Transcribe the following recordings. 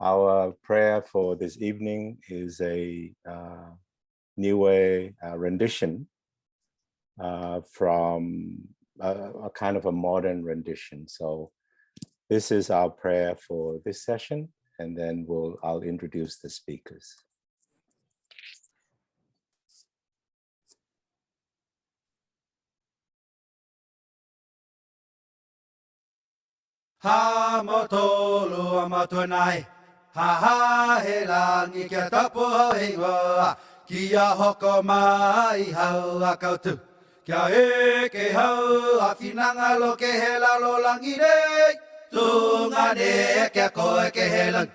Our prayer for this evening is a Niue rendition from a kind of a modern rendition. So this is our prayer for this session, and then I'll introduce the speakers. Ha motolu amatunai, Anga'aelangi kia tapu hingoa, kia hoko mai hau akautu, kia eke hau awhinanga lo ke hela lo langi rei, tungane kia koe ke helang.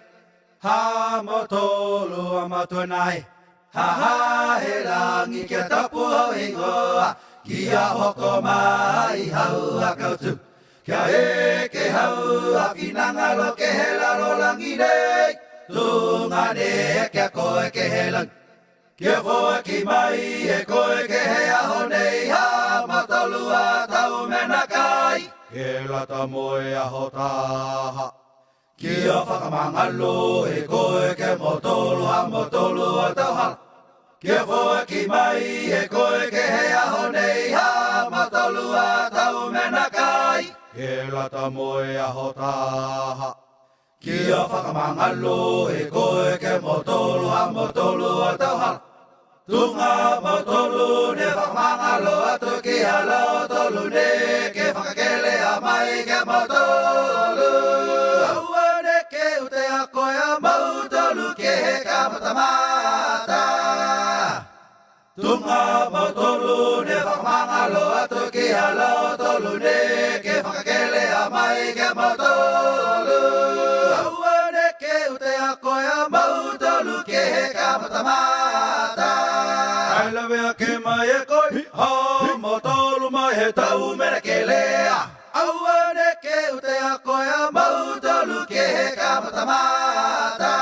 Ha motolu amatunai, Anga'aelangi kia tapu hingoa, kia hoko mai hau akautu, kia eke hau awhinanga lo ke hela lo langi rei, tungane kia koe ke helang. Kia foa ki mai e koe ke he aho nei ha matolu a tau mena kai. Ke lata moe aho taha. Kia whakamangalo e koe ke motolu a tau hala. Kia foa ki mai e koe ke he aho nei ha matolu a tau mena kai. Ke lata moe aho taha. Kia whakamangalo e koe ke motolu a tau hala. Tunga motolu ne whakamangalo atu ki hala tolu ne ke whakakele a mai ke motolu. Aua ne ke ute a koe a mautolu ke he ka matamata. Tunga motolu ne whakamangalo atu ki hala tolu ne ke whakakele a mai ke motolu. Aua ne ke ute a koe a mautolu ke he ka matamata. Ai lawe ke mai e koi, ha motolu mai he tau mena ke lea. Aua ne ke ute a koe a mautolu ke he ka matamata.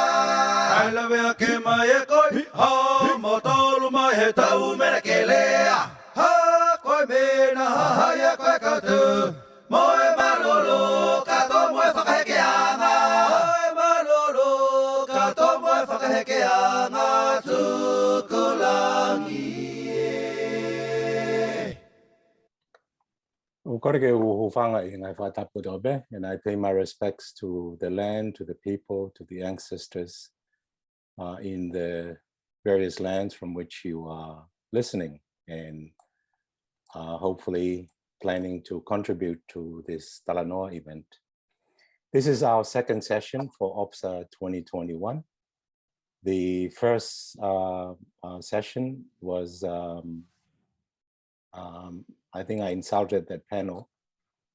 Ai lawe ke mai e koi, ha motolu mai he tau mena ke lea. Ha koe mena ha haia koe kautu, moe malolo kato moe whakahekeanga. Moe malolo kato moe whakahekeanga tukulangi. And I pay my respects to the land, to the people, to the ancestors in the various lands from which you are listening, and hopefully planning to contribute to this Talanoa event. This is our second session for OBSA 2021. The first session was, I think I insulted that panel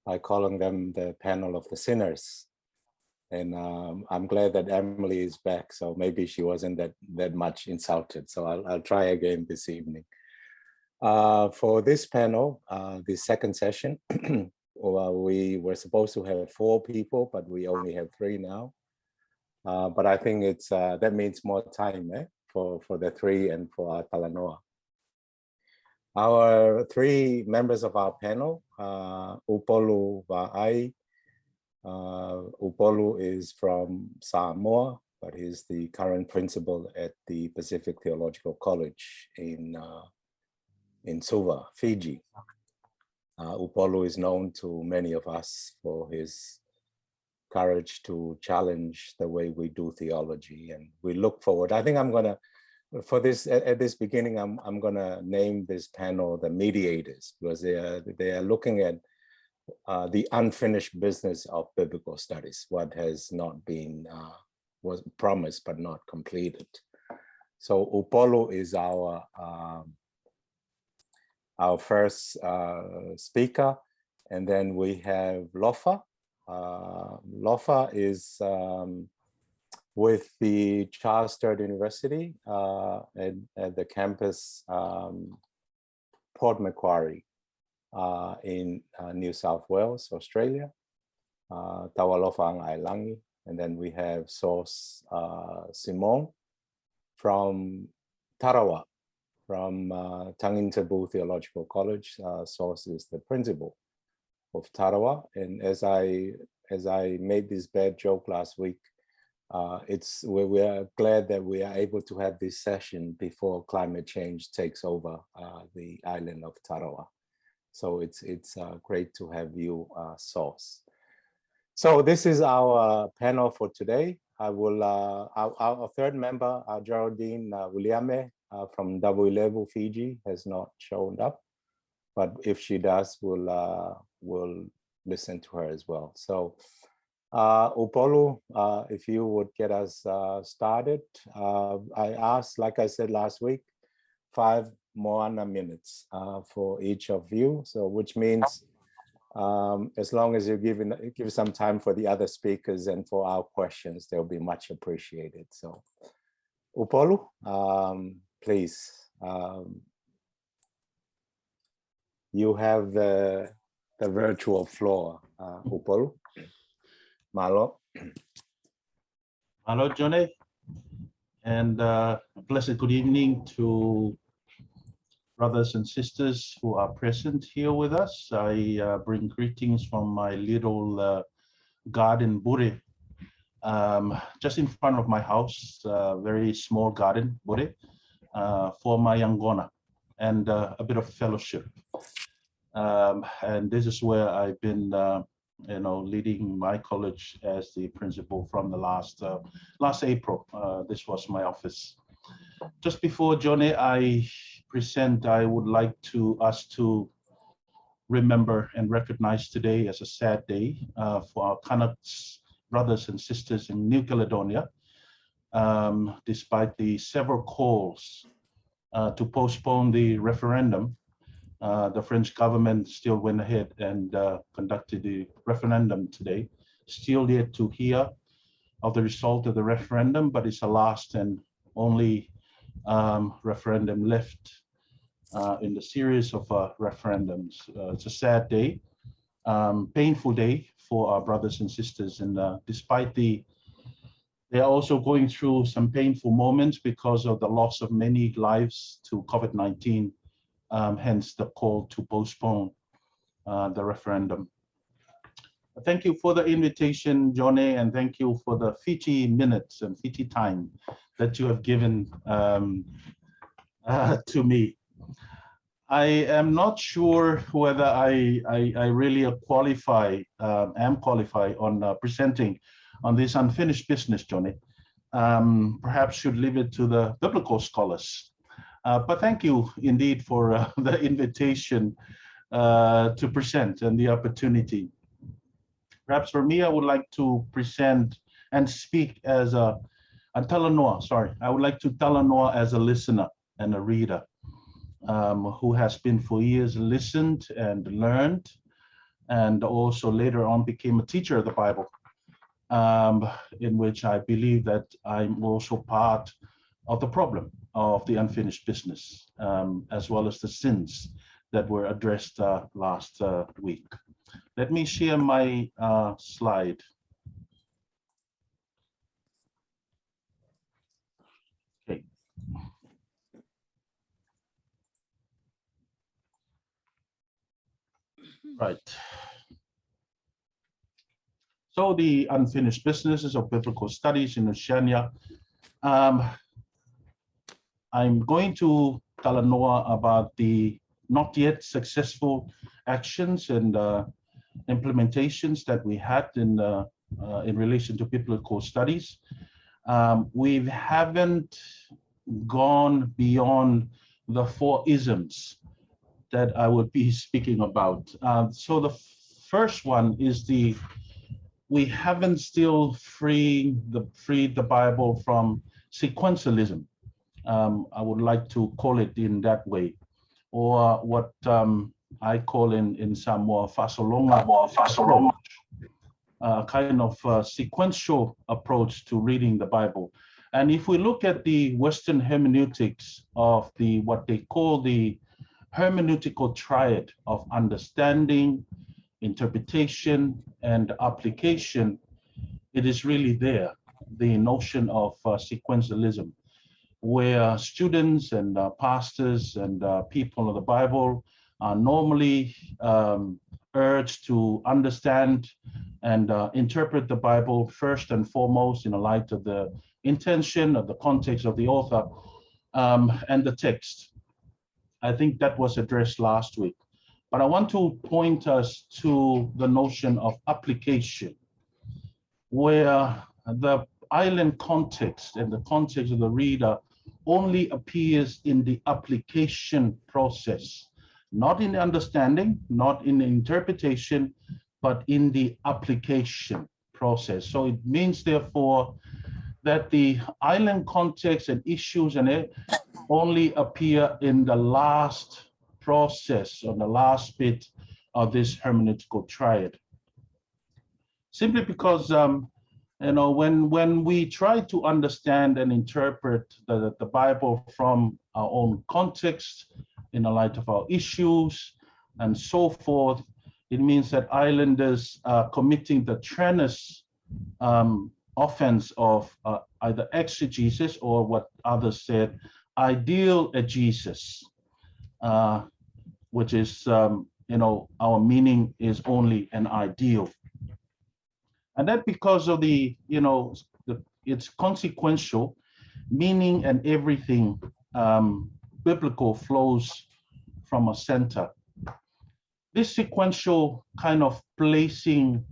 by calling them the panel of the sinners. And I'm glad that Emily is back, so maybe she wasn't that much insulted. So I'll try again this evening. For this panel, the second session, we were supposed to have 4 people, but we only have 3 now. But I think it's that means more time for the 3 and for our Talanoa. Our 3 members of our panel, Upolu Vaai. Upolu is from Samoa, but he's the current principal at the Pacific Theological College in Suva, Fiji. Upolu is known to many of us for his courage to challenge the way we do theology, and we look forward. I think I'm gonna, for this at this beginning, I'm gonna name this panel the mediators, because they are looking at the unfinished business of biblical studies, what has not been was promised but not completed. So Upolu is our first speaker, and then we have Lofa. Lofa is with the Charles Sturt University at the campus Port Macquarie in New South Wales, Australia. Tawa Lofa Anga'aelangi. And then we have Source Simon from Tarawa, from Tangintebu Theological College. Source is the principal of Tarawa. And as I made this bad joke last week, we are glad that we are able to have this session before climate change takes over the island of Tarawa. So it's great to have you, Source. So this is our panel for today. I will our third member, Geraldine Wiliame from Davuilevu, Fiji, has not shown up, but if she does, we'll listen to her as well. So Upolu, if you would get us started. I asked, like I said last week, 5 Moana minutes for each of you. So which means as long as you give some time for the other speakers and for our questions, they'll be much appreciated. So Upolu, please. You have the virtual floor, Upolu. Malo. Hello, Johnny, and blessed good evening to brothers and sisters who are present here with us. I bring greetings from my little garden bure, just in front of my house, very small garden bure, for my Angona and a bit of fellowship. And this is where I've been leading my college as the principal from the last April. This was my office. Just before Johnny, I would like us to remember and recognize today as a sad day for our Canucks brothers and sisters in New Caledonia, despite the several calls to postpone the referendum. The French government still went ahead and conducted the referendum today. Still yet to hear of the result of the referendum, but it's the last and only referendum left in the series of referendums. It's a sad day, painful day for our brothers and sisters, and despite they're also going through some painful moments because of the loss of many lives to COVID-19. Hence the call to postpone the referendum. Thank you for the invitation, Johnny, and thank you for the Fiji minutes and Fiji time that you have given to me. I am not sure whether I really am qualified on presenting on this unfinished business, Johnny. Perhaps should leave it to the biblical scholars. But thank you indeed for the invitation to present and the opportunity. Perhaps for me, I would like to present and speak as I would like to talanoa as a listener and a reader who has been for years listened and learned, and also later on became a teacher of the Bible, in which I believe that I'm also part of the problem of the unfinished business, as well as the sins that were addressed last week. Let me share my slide. Okay. Right. So the unfinished businesses of biblical studies in Oceania. I'm going to talanoa about the not yet successful actions and implementations that we had in relation to biblical studies. We haven't gone beyond the 4 isms that I would be speaking about. So the first one is we haven't still freed the Bible from sequentialism. I would like to call it in that way, or what I call in Samoa fasolonga, kind of sequential approach to reading the Bible. And if we look at the Western hermeneutics of what they call the hermeneutical triad of understanding, interpretation, and application, it is really there, the notion of sequentialism, where students and pastors and people of the Bible are normally urged to understand and interpret the Bible first and foremost in the light of the intention, of the context of the author, and the text. I think that was addressed last week. But I want to point us to the notion of application, where the island context and the context of the reader only appears in the application process, not in the understanding, not in the interpretation, but in the application process. So it means, therefore, that the island context and issues in it only appear in the last process, or the last bit of this hermeneutical triad. Simply because when we try to understand and interpret the Bible from our own context, in the light of our issues and so forth, it means that islanders are committing the treacherous offense of either exegesis, or what others said, ideal exegesis, which is, our meaning is only an ideal. And that because of its consequential meaning, and everything biblical flows from a center. This sequential kind of placing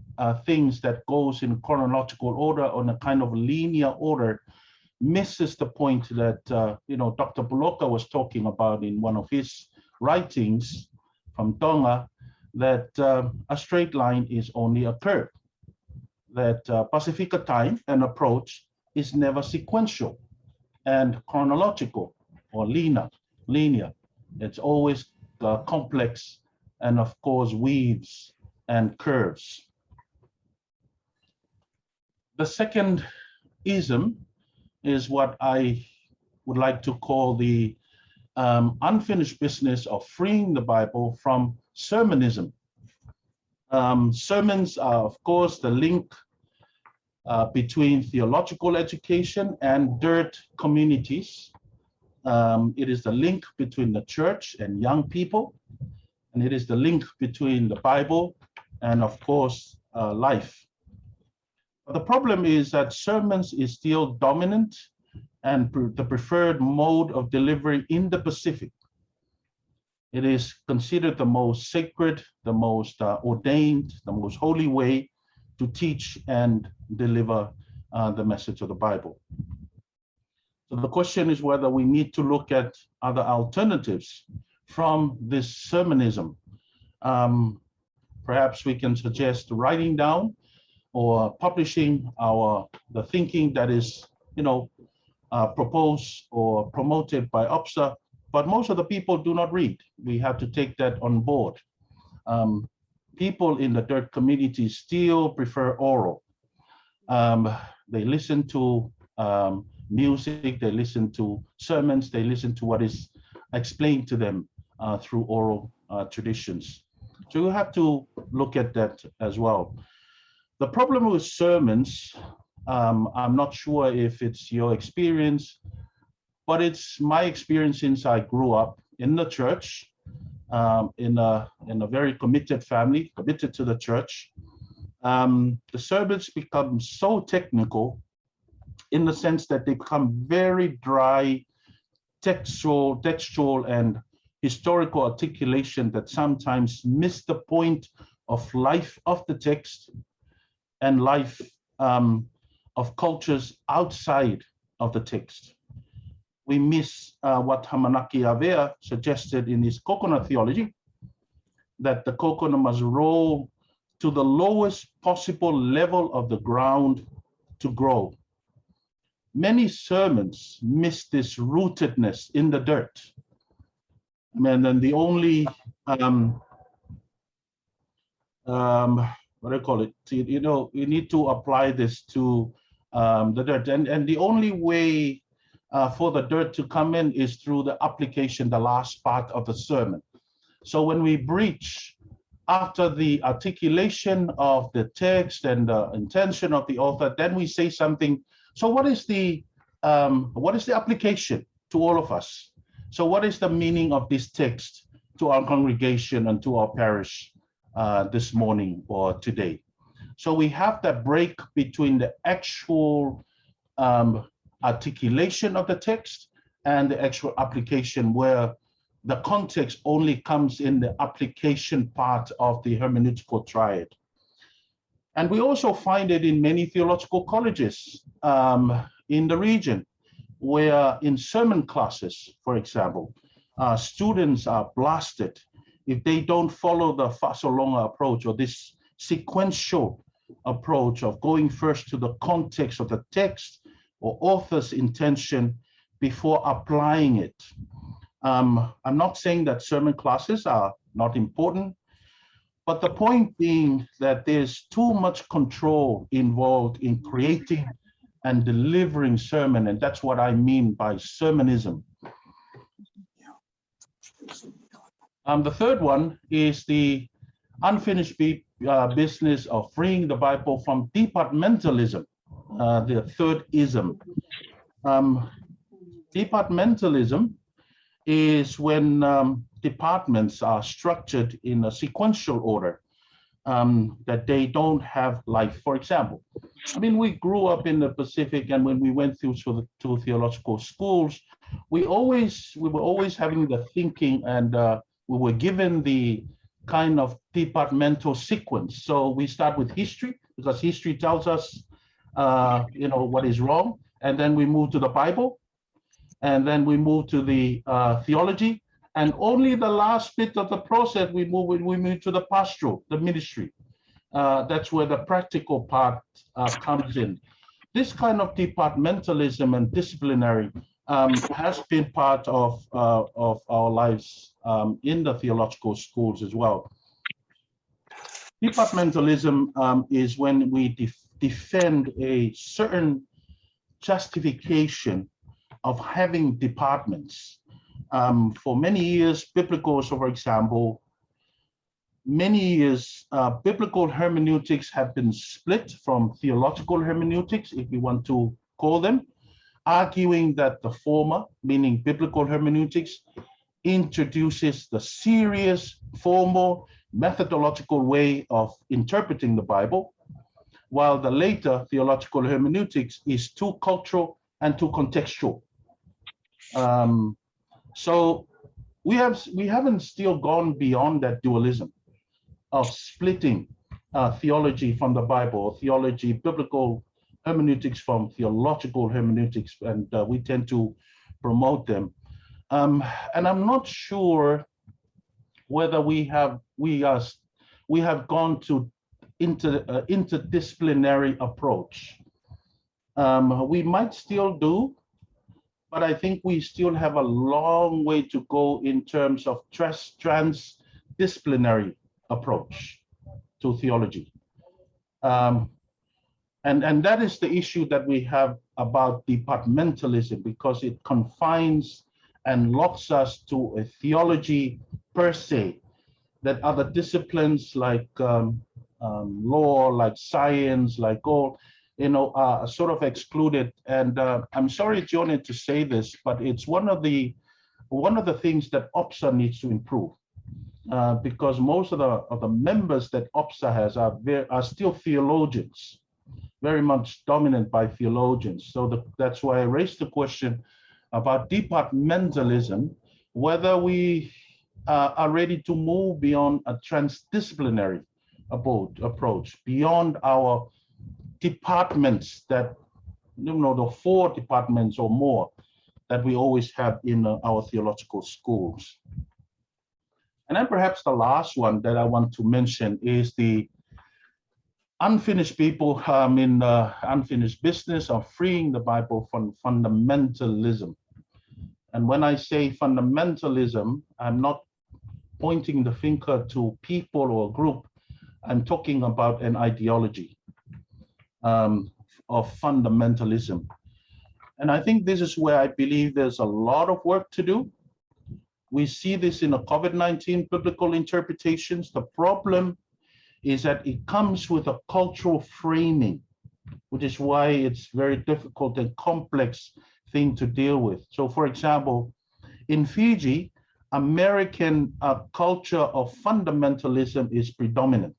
things that goes in chronological order, on a kind of linear order, misses the point that Dr. Buloka was talking about in one of his writings from Tonga, that a straight line is only a curve, that Pacifica time and approach is never sequential and chronological or linear. It's always complex, and of course weaves and curves. The second ism is what I would like to call the unfinished business of freeing the Bible from sermonism. Sermons are, of course, the link between theological education and dirt communities. It is the link between the church and young people, and it is the link between the Bible and, of course, life. But the problem is that sermons is still dominant and the preferred mode of delivery in the Pacific. It is considered the most sacred, the most ordained, the most holy way to teach and deliver the message of the Bible. So the question is whether we need to look at other alternatives from this sermonism. Perhaps we can suggest writing down or publishing the thinking that is, proposed or promoted by OBSA, but most of the people do not read. We have to take that on board. People in the dirt community still prefer oral. They listen to music, they listen to sermons, they listen to what is explained to them through oral traditions. So you have to look at that as well. The problem with sermons, I'm not sure if it's your experience, but it's my experience since I grew up in the church, in a very committed family, committed to the church. The sermons become so technical in the sense that they become very dry, textual and historical articulation that sometimes miss the point of life of the text and life of cultures outside of the text. We miss what Hamanaki Avea suggested in his coconut theology, that the coconut must roll to the lowest possible level of the ground to grow. Many sermons miss this rootedness in the dirt. And then the only, what do I call it? You need to apply this to the dirt. And the only way for the dirt to come in is through the application, the last part of the sermon. So when we breach after the articulation of the text and the intention of the author, then we say something. So what is the application to all of us? So what is the meaning of this text to our congregation and to our parish this morning or today. So we have that break between the actual articulation of the text and the actual application, where the context only comes in the application part of the hermeneutical triad. And we also find it in many theological colleges in the region, where in sermon classes, for example, students are blasted if they don't follow the Fasolonga approach, or this sequential approach of going first to the context of the text or author's intention before applying it. I'm not saying that sermon classes are not important, but the point being that there's too much control involved in creating and delivering sermon, and that's what I mean by sermonism. The third one is the unfinished business of freeing the Bible from departmentalism, the third ism. Departmentalism is when departments are structured in a sequential order, that they don't have life. For example, I mean, we grew up in the Pacific, and when we went through to theological schools, we were always having the thinking, and we were given the kind of departmental sequence. So we start with history, because history tells us, what is wrong, and then we move to the Bible, and then we move to the theology, and only the last bit of the process we move to the pastoral, the ministry. That's where the practical part comes in. This kind of departmentalism and disciplinary has been part of our lives in the theological schools as well. Departmentalism is when we defend a certain justification of having departments. For many years, biblical, so for example, many years, biblical hermeneutics have been split from theological hermeneutics, if you want to call them, arguing that the former, meaning biblical hermeneutics, introduces the serious, formal, methodological way of interpreting the Bible, while the later theological hermeneutics is too cultural and too contextual. So we haven't still gone beyond that dualism of splitting theology from the Bible, or theology, biblical hermeneutics from theological hermeneutics, and we tend to promote them. And I'm not sure whether we have gone to interdisciplinary approach. We might still do, but I think we still have a long way to go in terms of transdisciplinary approach to theology. And that is the issue that we have about departmentalism, because it confines and locks us to a theology per se, that other disciplines like law, like science, like all, are sort of excluded. And I'm sorry, Johnny, to say this, but it's one of the things that OBSA needs to improve, because most of the members that OBSA has are still theologians, very much dominant by theologians. So that's why I raised the question about departmentalism, whether we are ready to move beyond a transdisciplinary approach, beyond our departments that, the 4 departments or more that we always have in our theological schools. And then perhaps the last one that I want to mention is the unfinished people in the unfinished business of freeing the Bible from fundamentalism. And when I say fundamentalism, I'm not pointing the finger to people or a group. I'm talking about an ideology of fundamentalism. And I think this is where I believe there's a lot of work to do. We see this in the COVID-19 biblical interpretations. The problem is that it comes with a cultural framing, which is why it's very difficult and complex thing to deal with. So for example, in Fiji, American culture of fundamentalism is predominant.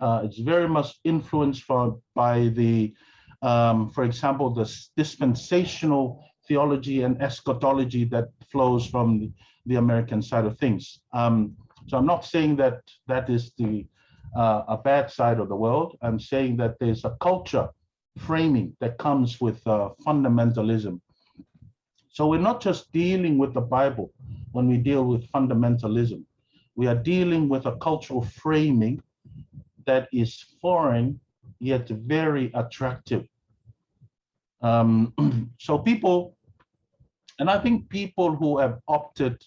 It's very much influenced by the, for example, the dispensational theology and eschatology that flows from the American side of things. So I'm not saying that that is a bad side of the world. I'm saying that there's a culture framing that comes with fundamentalism. So we're not just dealing with the Bible when we deal with fundamentalism. We are dealing with a cultural framing that is foreign, yet very attractive. So people, and I think people who have opted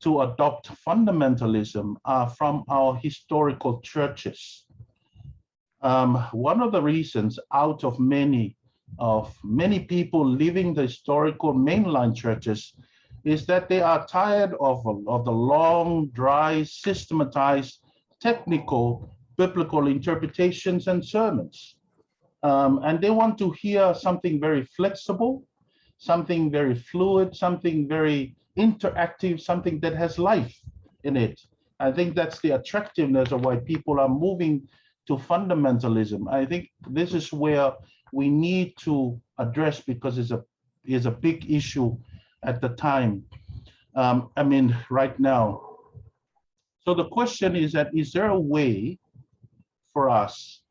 to adopt fundamentalism are from our historical churches. One of the reasons out of many people leaving the historical mainline churches is that they are tired of the long, dry, systematized, technical, biblical interpretations and sermons. And they want to hear something very flexible, something very fluid, something very interactive, something that has life in it. I think that's the attractiveness of why people are moving to fundamentalism. I think this is where we need to address, because it's a big issue at the time. I mean, right now. So the question is that, is there a way for us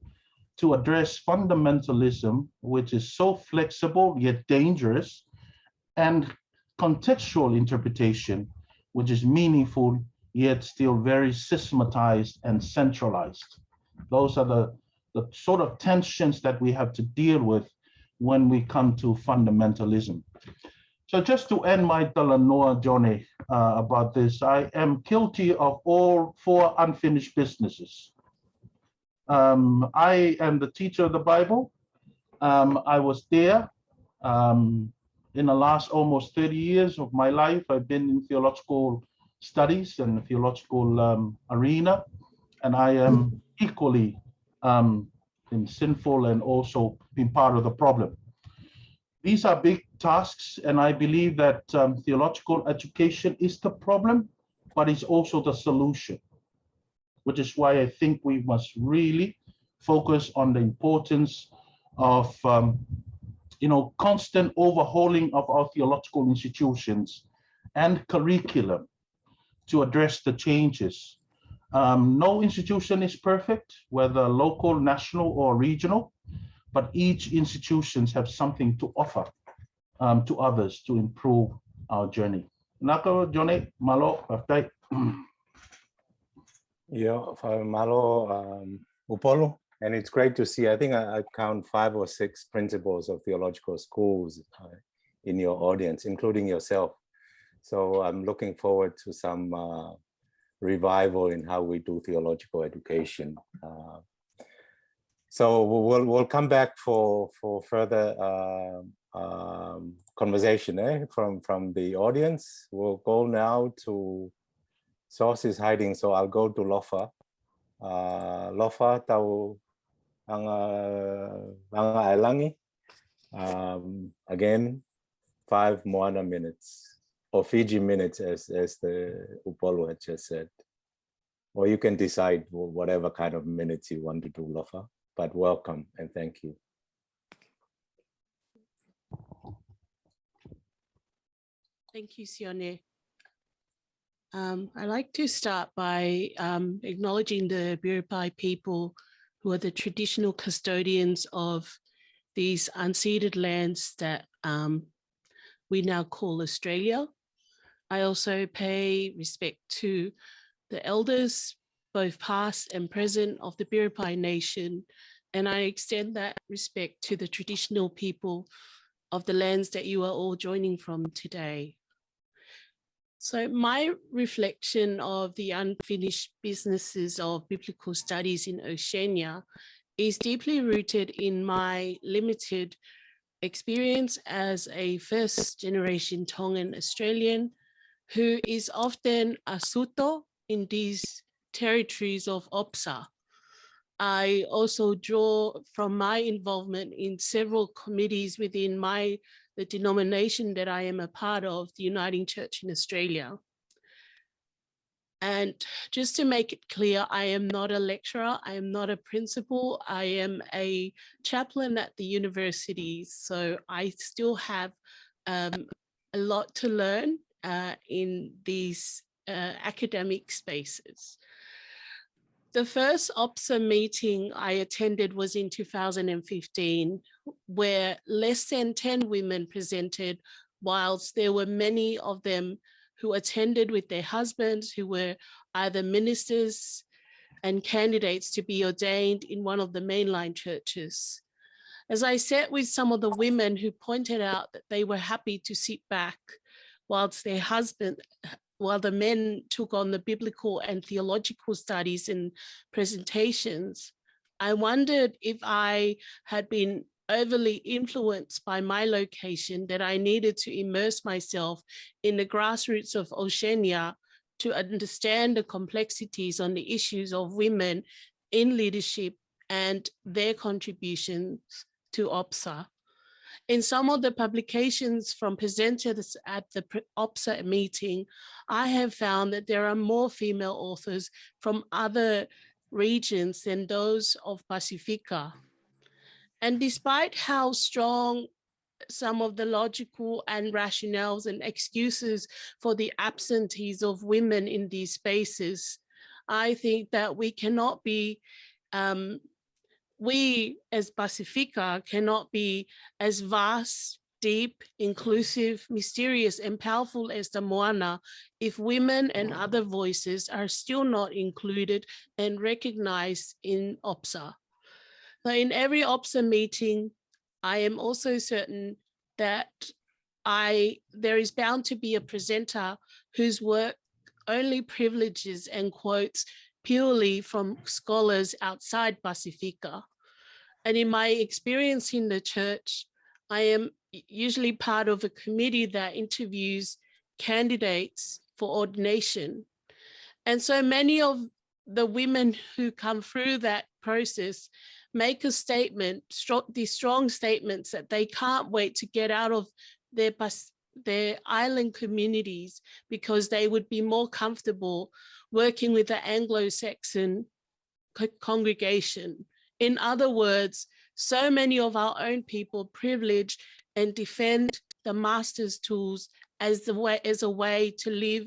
to address fundamentalism, which is so flexible yet dangerous, and contextual interpretation, which is meaningful yet still very systematized and centralized? Those are the sort of tensions that we have to deal with when we come to fundamentalism. So just to end my talanoa, Johnny, about this, I am guilty of all 4 unfinished businesses. I am the teacher of the Bible. I was there in the last almost 30 years of my life. I've been in theological studies and the theological arena, and I am equally been sinful and also been part of the problem. These are big tasks, and I believe that theological education is the problem, but it's also the solution, which is why I think we must really focus on the importance of constant overhauling of our theological institutions and curriculum to address the changes. No institution is perfect, whether local, national, or regional, but each institution has something to offer to others to improve our journey. Nako, Johnny, malo, paftai. Yeah, malo, Upolu, and it's great to see. I think I count 5 or 6 principals of theological schools in your audience, including yourself. So I'm looking forward to some revival in how we do theological education. So we'll come back for further conversation from the audience. We'll go now to sources hiding. So I'll go to Lofa. Lofa tau Anga'aelangi. Again, 5 Moana minutes, or Fiji minutes, as the Upolu had just said. Or you can decide whatever kind of minutes you want to do, Lofa. But welcome and thank you. Thank you, Sione. I'd like to start by acknowledging the Biripai people who are the traditional custodians of these unceded lands that we now call Australia. I also pay respect to the elders, both past and present, of the Biripai Nation, and I extend that respect to the traditional people of the lands that you are all joining from today. So my reflection of the unfinished businesses of biblical studies in Oceania is deeply rooted in my limited experience as a first-generation Tongan Australian who is often a suto in these territories of OBSA. I also draw from my involvement in several committees within the denomination that I am a part of, the Uniting Church in Australia. And just to make it clear, I am not a lecturer, I am not a principal, I am a chaplain at the university. So I still have a lot to learn in these academic spaces. The first OBSA meeting I attended was in 2015, where less than 10 women presented, whilst there were many of them who attended with their husbands, who were either ministers and candidates to be ordained in one of the mainline churches. As I sat with some of the women who pointed out that they were happy to sit back whilst their husband, while the men took on the biblical and theological studies and presentations, I wondered if I had been overly influenced by my location, that I needed to immerse myself in the grassroots of Oceania to understand the complexities on the issues of women in leadership and their contributions to OBSA. In some of the publications from presenters at the OBSA meeting, I have found that there are more female authors from other regions than those of Pacifica. And despite how strong some of the logical and rationales and excuses for the absentees of women in these spaces, I think that we cannot be, we as Pacifica cannot be as vast, deep, inclusive, mysterious, and powerful as the Moana if women and other voices are still not included and recognized in OBSA. So in every OBSA meeting, I am also certain that there is bound to be a presenter whose work only privileges and quotes purely from scholars outside Pacifica. And in my experience in the church, I am usually part of a committee that interviews candidates for ordination. And so many of the women who come through that process make a statement, these strong statements that they can't wait to get out of their island communities because they would be more comfortable working with the Anglo-Saxon congregation. In other words, so many of our own people privilege and defend the master's tools as a way to live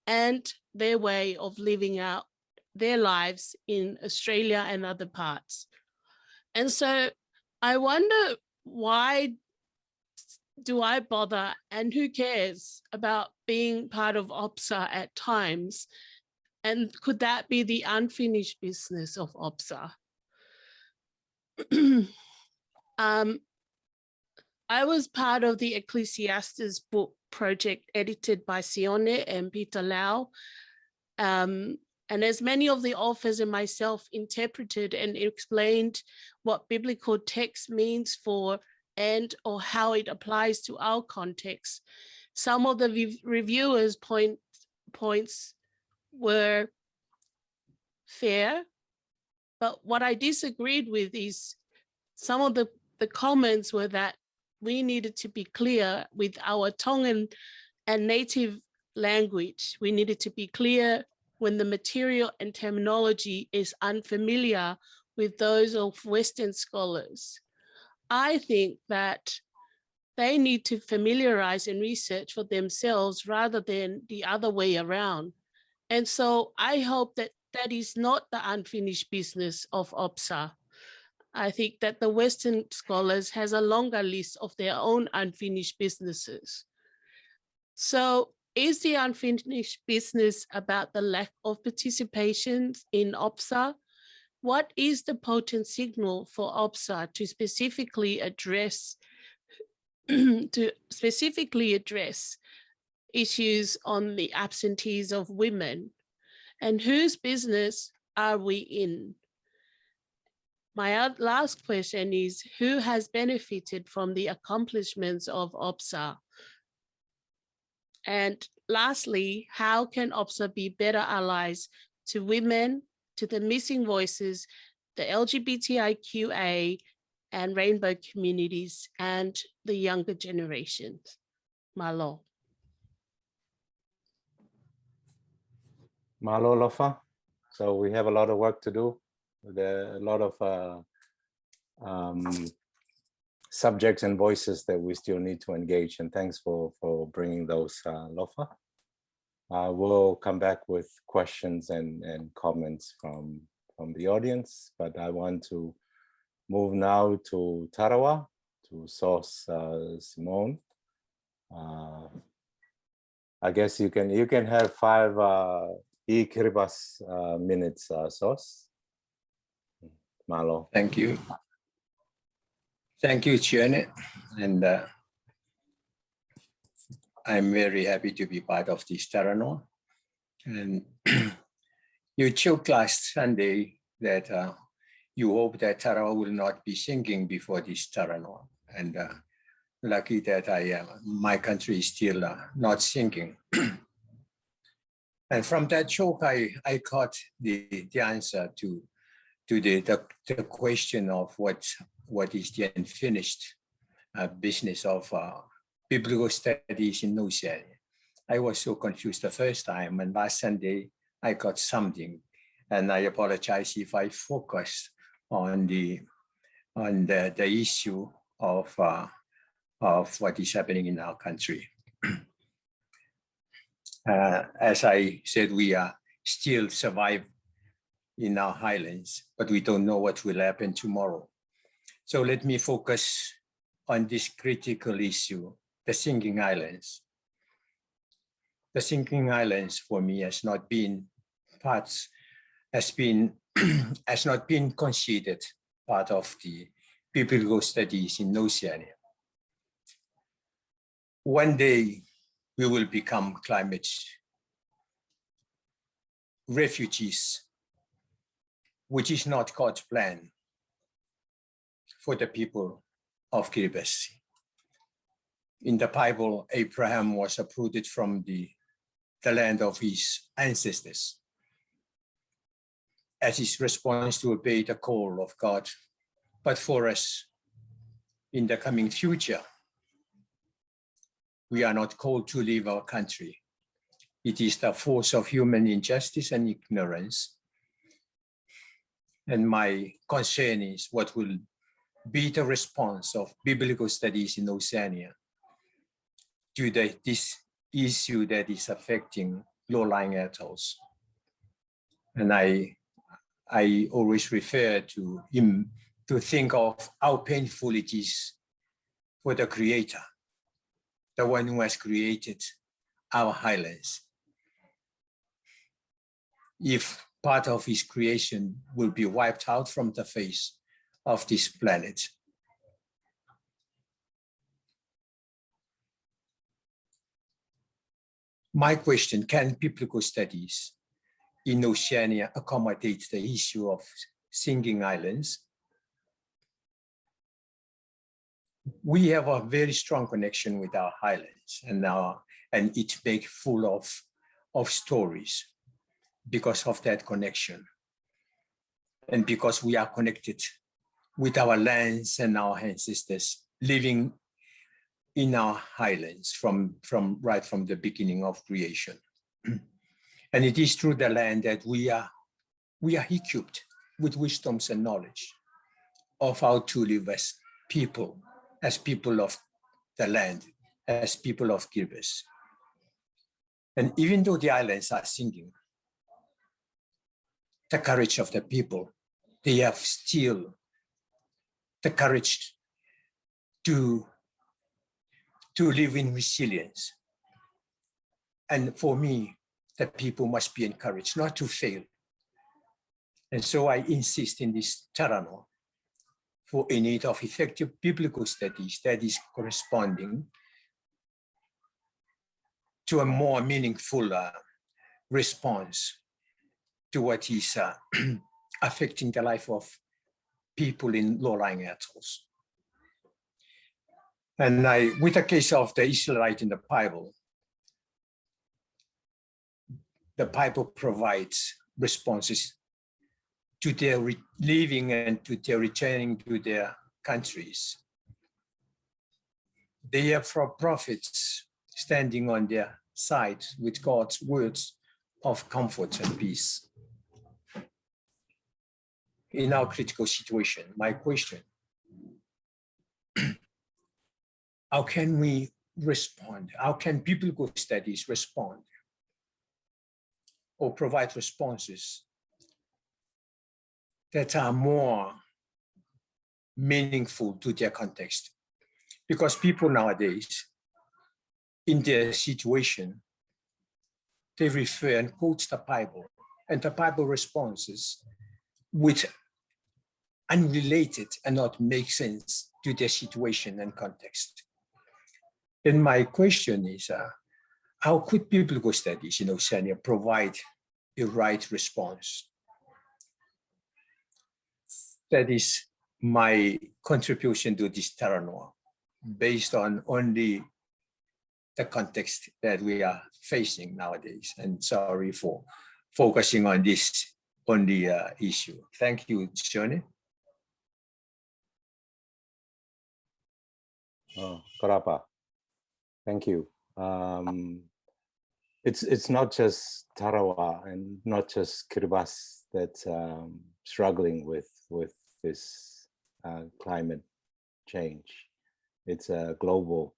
and their way of living out their lives in Australia and other parts. And so I wonder, why do I bother, and who cares about being part of OBSA at times? And could that be the unfinished business of OBSA? I was part of the Ecclesiastes book project edited by Sione and Peter Lau. And as many of the authors and myself interpreted and explained what biblical text means for and or how it applies to our context, some of the reviewers' points were fair, but what I disagreed with is some of the comments were that we needed to be clear with our Tongan and native language. We needed to be clear when the material and terminology is unfamiliar with those of Western scholars. I think that they need to familiarize and research for themselves rather than the other way around. And so I hope that that is not the unfinished business of OBSA. I think that the Western scholars has a longer list of their own unfinished businesses. So is the unfinished business about the lack of participation in OBSA? What is the potent signal for OBSA to specifically address issues on the absentees of women? And whose business are we in? My last question is, who has benefited from the accomplishments of OBSA? And lastly, how can OBSA be better allies to women, to the missing voices, the LGBTIQA and rainbow communities, and the younger generations? Malo. Malo Lofa. So we have a lot of work to do. There are a lot of subjects and voices that we still need to engage. And thanks for bringing those, Lofa. We'll come back with questions and comments from the audience, but I want to move now to Tarawa, to Source Simone. I guess you can have 5 kiribas minutes, Source. Malo. Thank you. Thank you, Tioni. And I'm very happy to be part of this Tarano. And you joked last Sunday that you hope that Tarawa will not be sinking before this Tarano. And lucky that my country is still not sinking. And from that joke, I got the answer to the question of what is the unfinished business of biblical studies in Oceania. I was so confused the first time, and last Sunday I got something, and I apologize if I focused on the issue of what is happening in our country. As I said, we are still survive in our highlands, but we don't know what will happen tomorrow. So let me focus on this critical issue, the sinking islands. The sinking islands for me has not been considered part of the biblical studies in Oceania. One day we will become climate refugees, which is not God's plan for the people of Kiribati. In the Bible, Abraham was uprooted from the land of his ancestors as his response to obey the call of God. But for us, in the coming future, we are not called to leave our country. It is the force of human injustice and ignorance. And my concern is what will be the response of biblical studies in Oceania to this issue that is affecting low-lying atolls. And I always refer to him to think of how painful it is for the Creator, the one who has created our highlands. If part of his creation will be wiped out from the face of this planet. My question, can biblical studies in Oceania accommodate the issue of sinking islands? We have a very strong connection with our highlands, and it's made full of stories because of that connection. And because we are connected with our lands and our ancestors living in our highlands right from the beginning of creation. And it is through the land that we are equipped with wisdoms and knowledge of how to live as people of the land, as people of Kiribati. And even though the islands are sinking, the courage of the people, they have still the courage to live in resilience. And for me, the people must be encouraged not to fail. And so I insist in this Tarano for a need of effective biblical studies that is corresponding to a more meaningful response to what is affecting the life of people in low-lying atolls. And with the case of the Israelite in the Bible provides responses to their leaving and to their returning to their countries. They have prophets standing on their side with God's words of comfort and peace. In our critical situation, my question, how can we respond? How can biblical studies respond or provide responses that are more meaningful to their context? Because people nowadays, in their situation, they refer and quote the Bible, and the Bible responses with unrelated and not make sense to their situation and context. Then my question is, how could biblical studies in Oceania provide a right response? That is my contribution to this Tarawa, based on only the context that we are facing nowadays. And sorry for focusing on this only issue. Thank you, Tioni. Oh, Karapa. Thank you. It's not just Tarawa and not just Kiribati that's struggling with this climate change. It's a global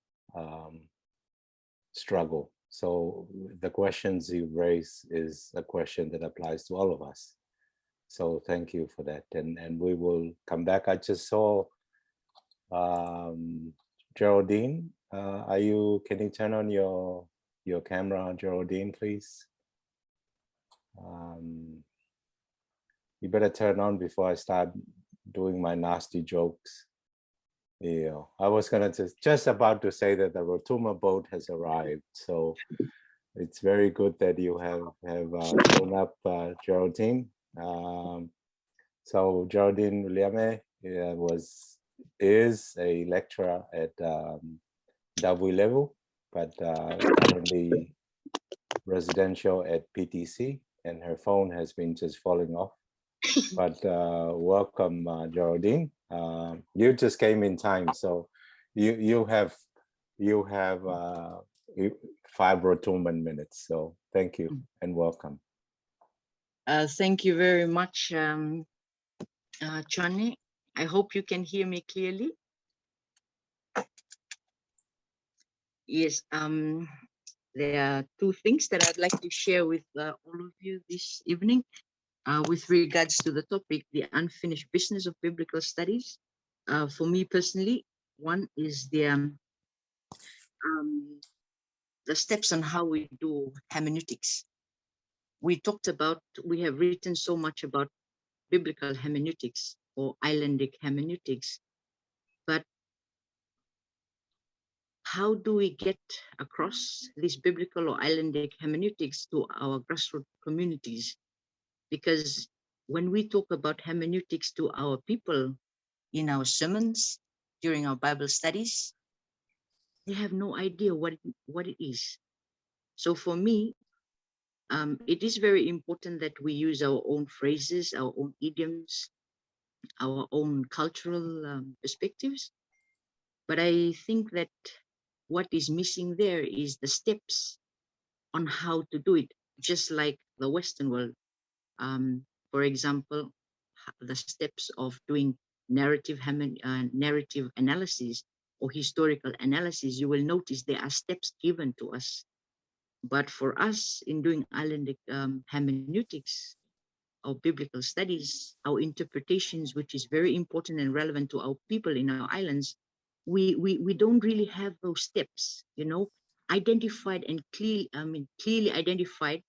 struggle. So the questions you raise is a question that applies to all of us. So thank you for that. And we will come back. I just saw Geraldine. Can you turn on your camera, Geraldine, please? You better turn on before I start doing my nasty jokes. Yeah, I was gonna just about to say that the Rotuma boat has arrived. So it's very good that you have shown up, Geraldine. So Geraldine Wiliame is a lecturer at Davuilevu, but currently residential at PTC, and her phone has been just falling off. But welcome, Geraldine. You just came in time, so you have 5 Rotuman minutes. So thank you and welcome. Thank you very much, Johnny. I hope you can hear me clearly. Yes, there are 2 things that I'd like to share with all of you this evening with regards to the topic, the unfinished business of biblical studies. For me personally, one is the steps on how we do hermeneutics. We have written so much about biblical hermeneutics or islandic hermeneutics, but how do we get across this biblical or islandic hermeneutics to our grassroots communities? Because when we talk about hermeneutics to our people in our sermons, during our Bible studies, they have no idea what it is. So for me, it is very important that we use our own phrases, our own idioms, our own cultural perspectives. But I think that what is missing there is the steps on how to do it, just like the Western world. For example, the steps of doing narrative analysis or historical analysis, you will notice there are steps given to us. But for us in doing islandic hermeneutics or biblical studies, our interpretations, which is very important and relevant to our people in our islands, we don't really have those steps, identified and clearly identified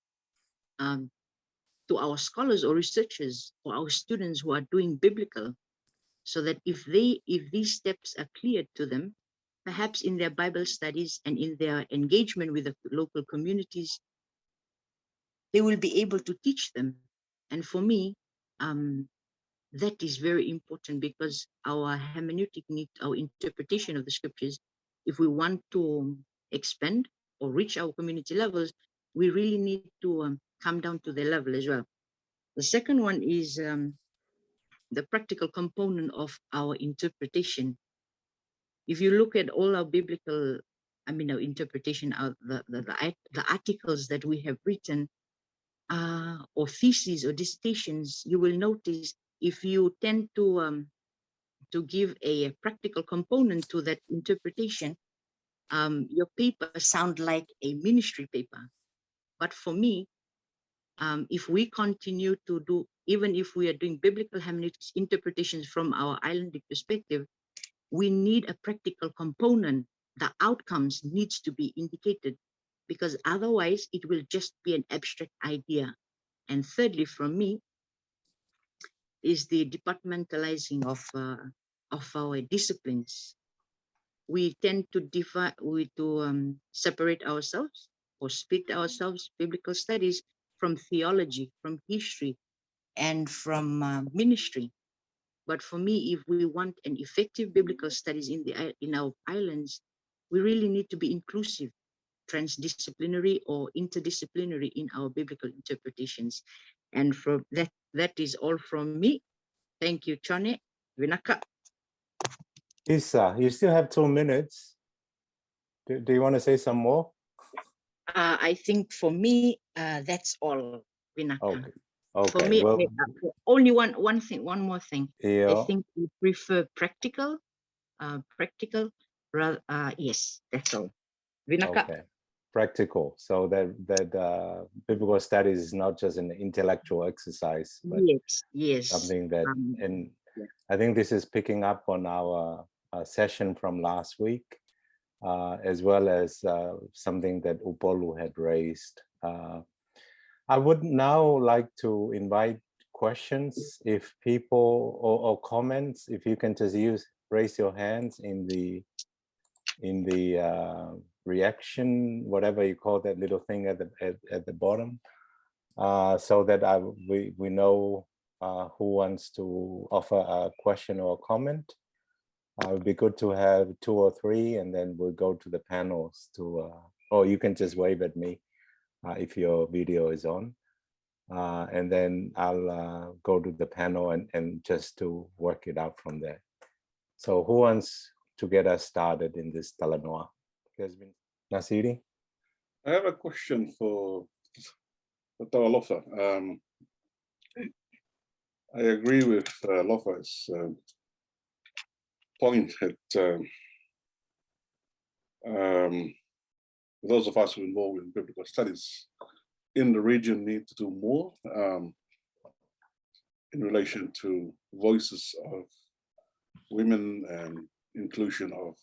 to our scholars or researchers or our students who are doing biblical, so that if these steps are clear to them, perhaps in their Bible studies and in their engagement with the local communities, they will be able to teach them. And for me, that is very important, because our hermeneutic our interpretation of the scriptures, if we want to expand or reach our community levels, we really need to come down to their level as well. The second one is the practical component of our interpretation. If you look at all our biblical, our interpretation, the articles that we have written, or theses or dissertations, you will notice if you tend to give a practical component to that interpretation, your paper sound like a ministry paper. But for me, if we continue to do, even if we are doing biblical hermeneutics interpretations from our islandic perspective, we need a practical component. The outcomes needs to be indicated, because otherwise it will just be an abstract idea. And thirdly, from me, is the departmentalizing of our disciplines. We tend to separate ourselves or split ourselves, biblical studies, from theology, from history, and from ministry. But for me, if we want an effective biblical studies in our islands, we really need to be inclusive, transdisciplinary or interdisciplinary in our biblical interpretations. And from that is all from me. Thank you, Chone. Vinaka. Isa, you still have 2 minutes. Do you want to say some more? I think for me, that's all, Vinaka. Okay. Okay. For me, well, only one more thing. yeah. I think we prefer practical, yes, that's all. Vinaka. Okay. Practical. So that biblical studies is not just an intellectual exercise, but yes, something that, and yeah. I think this is picking up on our session from last week, as well as something that Upolu had raised. I would now like to invite questions, if people, or comments, if you can just raise your hands in the reaction, whatever you call that little thing at the bottom, so that we know who wants to offer a question or a comment. It would be good to have 2 or 3, and then we'll go to the panels to, or you can just wave at me if your video is on. And then I'll go to the panel and just to work it out from there. So who wants to get us started in this Talanoa? Nasiri? I have a question for Lofa. I agree with Lofa's point that those of us who are involved in biblical studies in the region need to do more in relation to voices of women and inclusion of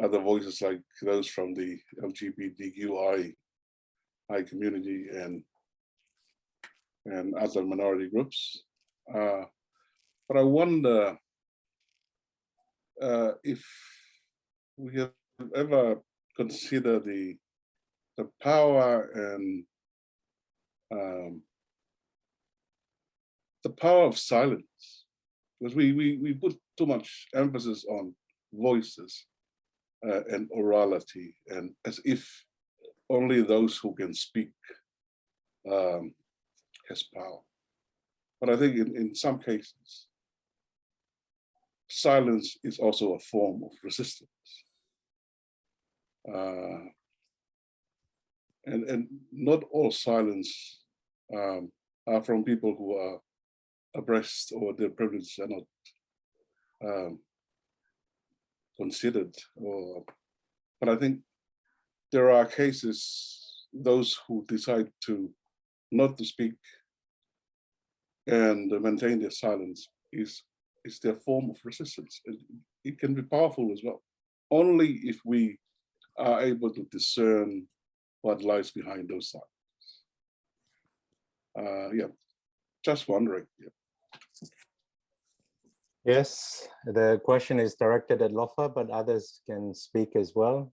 other voices like those from the LGBTQI community and other minority groups. But I wonder if we have ever considered the power and the power of silence, because we put too much emphasis on voices and orality, and as if only those who can speak has power. But I think in some cases, silence is also a form of resistance. And not all silence are from people who are oppressed or their privileges are not considered. But I think there are cases, those who decide to not to speak and maintain their silence is their form of resistance. It can be powerful as well, only if we are able to discern what lies behind those silence. Yeah, just wondering. Yeah. Yes, the question is directed at Lofa, but others can speak as well.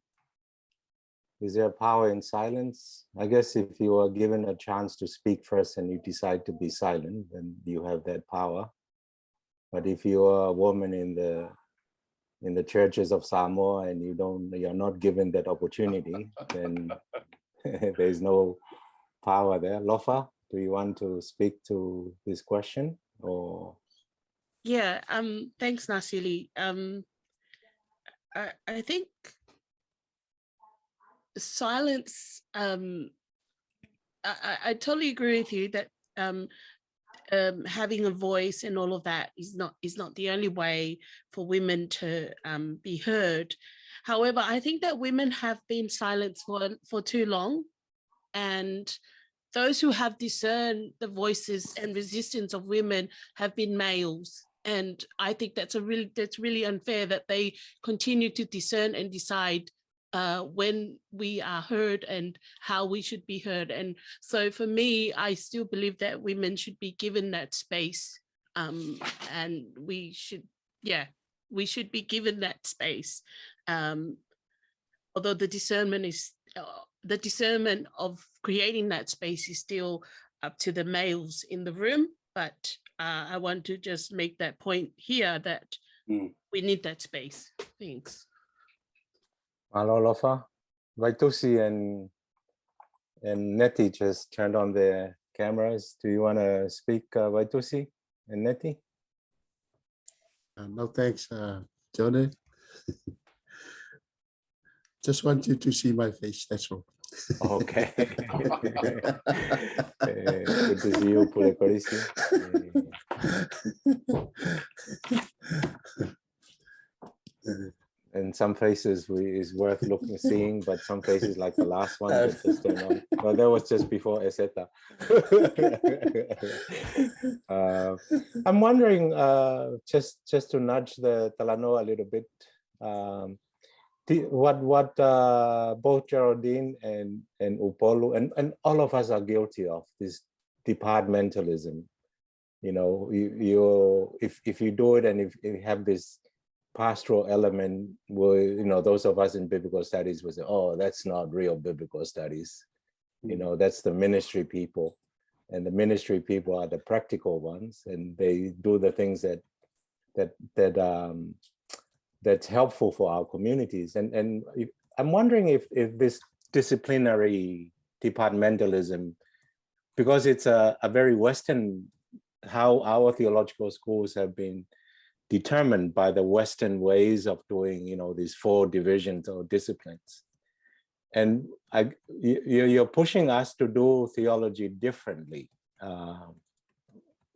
Is there power in silence? I guess if you are given a chance to speak first and you decide to be silent, then you have that power. But if you are a woman in the churches of Samoa and you're not given that opportunity, then there's no power there. Lofa, do you want to speak to this question or? Yeah, thanks, Nasili. I think silence I totally agree with you that having a voice and all of that is not the only way for women to be heard. However, I think that women have been silenced for too long, and those who have discerned the voices and resistance of women have been males. And I think that's really unfair that they continue to discern and decide when we are heard and how we should be heard. And so for me, I still believe that women should be given that space, and we should be given that space. Although the discernment of creating that space is still up to the males in the room, but I want to just make that point here that we need that space. Thanks. Malolofa, Vaitusi and Neti just turned on their cameras. Do you want to speak, Vaitusi and Neti? No, thanks, Johnny. Just want you to see my face, that's all. Okay. Good to see you, Pulekorisi. And some faces is worth seeing, but some faces like the last one that just turned on. Well, that was just before Eseta. I'm wondering, just to nudge the Talanoa a little bit, what both Geraldine and Upolu and all of us are guilty of, this departmentalism. You know, if you do it and if you have this pastoral element, where, you know, those of us in biblical studies will say, oh, that's not real biblical studies. You know, that's the ministry people, and the ministry people are the practical ones, and they do the things that's helpful for our communities. And I'm wondering if this disciplinary departmentalism, because it's a very Western, how our theological schools have been determined by the Western ways of doing, you know, these 4 divisions or disciplines. And you're pushing us to do theology differently.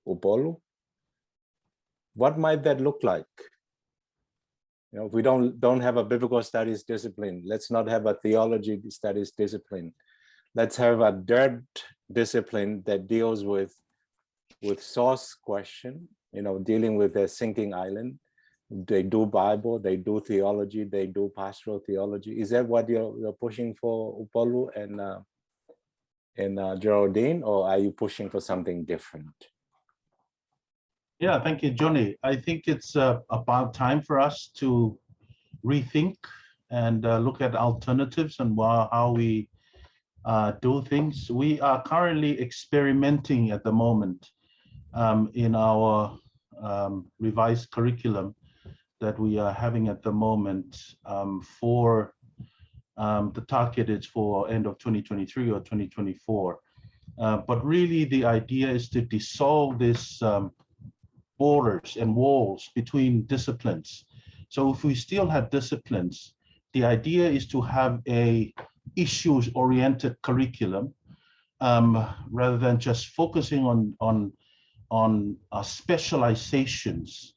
Upolu, what might that look like? You know, if we don't have a biblical studies discipline, let's not have a theology studies discipline. Let's have a dirt discipline that deals with source question, you know, dealing with their sinking island. They do Bible, they do theology, they do pastoral theology. Is that what you're pushing for, Upolu and Geraldine, or are you pushing for something different? Yeah, thank you, Johnny. I think it's about time for us to rethink and look at alternatives and how we do things. We are currently experimenting at the moment in our revised curriculum that we are having at the moment for the target is for end of 2023 or 2024. But really the idea is to dissolve this borders and walls between disciplines. So if we still have disciplines, the idea is to have a issues-oriented curriculum rather than just focusing on specializations,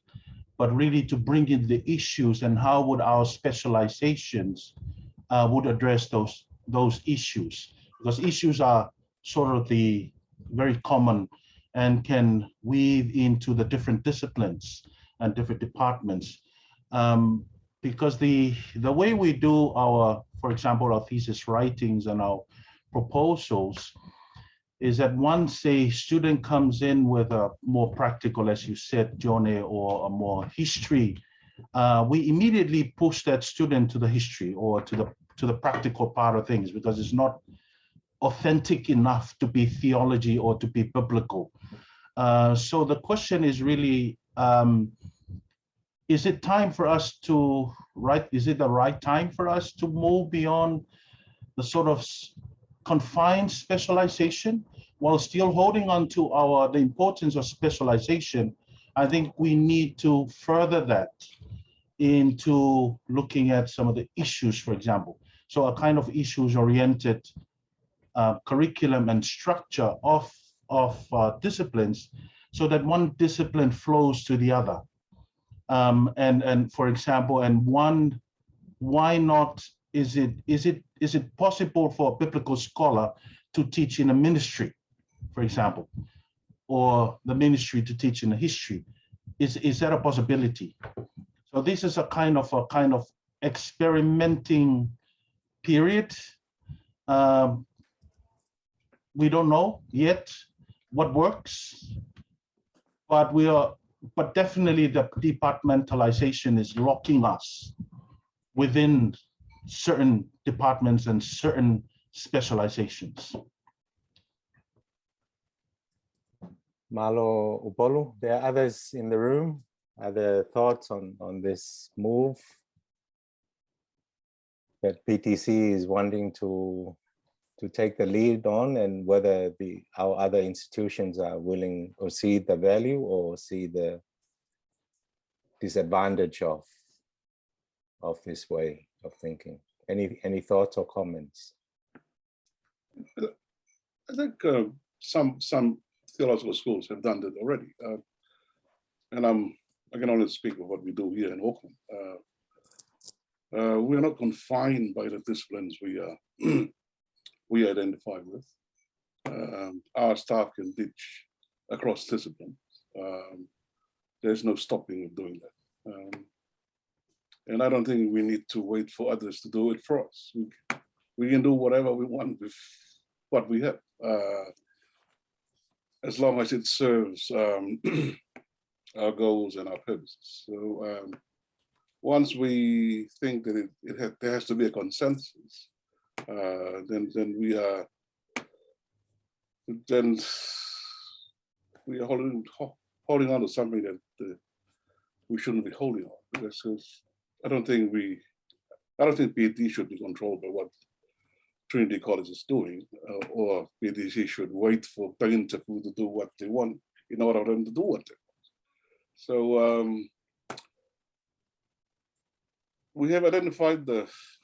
but really to bring in the issues and how would our specializations would address those issues, because issues are sort of the very common and can weave into the different disciplines and different departments. Because the way we do our, for example, our thesis writings and our proposals is that once a student comes in with a more practical, as you said, Johnny, or a more history, we immediately push that student to the history or to the practical part of things, because it's not authentic enough to be theology or to be biblical. So the question is really, is it time for us to is it the right time for us to move beyond the sort of confined specialization while still holding on to the importance of specialization? I think we need to further that into looking at some of the issues, for example. So a kind of issues-oriented curriculum and structure of disciplines, so that one discipline flows to the other. And for example, why not is it possible for a biblical scholar to teach in a ministry, for example, or the ministry to teach in a history? Is that a possibility? So this is a kind of experimenting period. We don't know yet what works, but definitely the departmentalization is locking us within certain departments and certain specializations. Malo Upolu, there are others in the room. Other thoughts on this move that PTC is wanting to take the lead on, and whether our other institutions are willing or see the value or see the disadvantage of this way of thinking? Any thoughts or comments? I think some theological schools have done that already, and I can only speak of what we do here in Auckland. We are not confined by the disciplines we identify with. Our staff can teach across disciplines. There's no stopping of doing that. And I don't think we need to wait for others to do it for us. We can do whatever we want with what we have, as long as it serves our goals and our purposes. So once we think that there has to be a consensus, then we are holding on to something that we shouldn't be holding on. Because I don't think PhD should be controlled by what Trinity College is doing, or PhD should wait for Tangintebu to do what they want in order for them to do what they want. So we have identified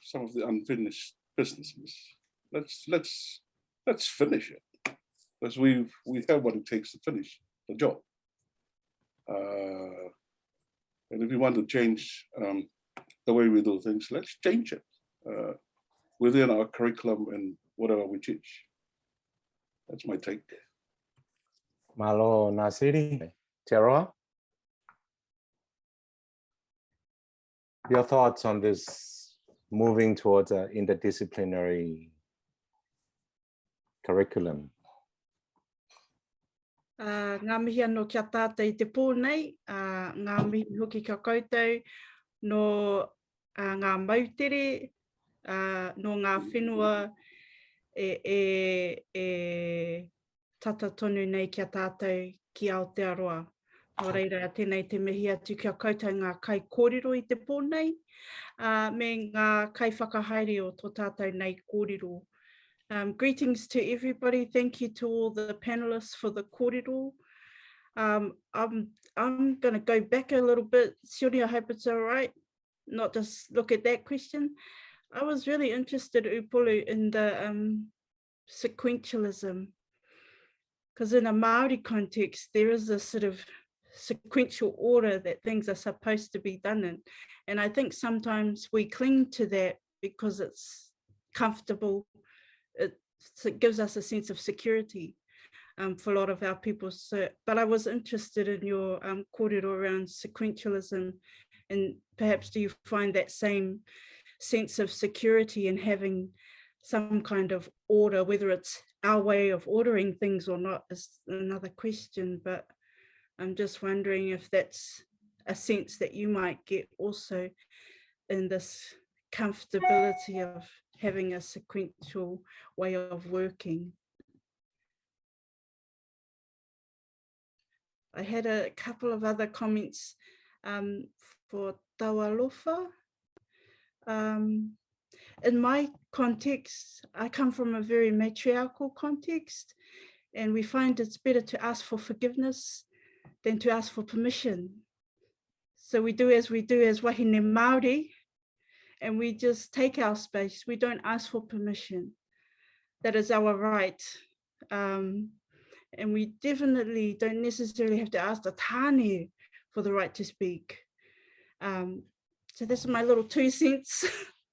some of the unfinished businesses. Let's finish it, because we have what it takes to finish the job. And if we want to change the way we do things, let's change it within our curriculum and whatever we teach. That's my take. Malo Nasiri, Tarawa, your thoughts on this moving towards an interdisciplinary curriculum? Ngā mihi anō kia tātou I te pōnei, ngā mihi hoki kia koutou no ngā mautere, no ngā whenua tata tonu nei kia tātou ki Aotearoa. Nō reira, tēnei te mihi atu kia koutou ngā kai kōrero I te pōnei, me ngā kai whakahaere o tō tātou nei kōrero. Greetings to everybody. Thank you to all the panelists for the kōrero. I'm going to go back a little bit. Sione, I hope it's all right. Not just look at that question. I was really interested, Upolu, in the sequentialism, because in a Māori context, there is a sort of sequential order that things are supposed to be done in. And I think sometimes we cling to that because it's comfortable. It gives us a sense of security for a lot of our people. So, but I was interested in your kōrero around sequentialism, and perhaps do you find that same sense of security in having some kind of order, whether it's our way of ordering things or not is another question, but I'm just wondering if that's a sense that you might get also in this comfortability of having a sequential way of working. I had a couple of other comments for Tawalofa. In my context, I come from a very matriarchal context, and we find it's better to ask for forgiveness than to ask for permission. So we do as wahine Māori, and we just take our space. We don't ask for permission. that is our right. And we definitely don't necessarily have to ask the tāne for the right to speak. So this is my little 2 cents.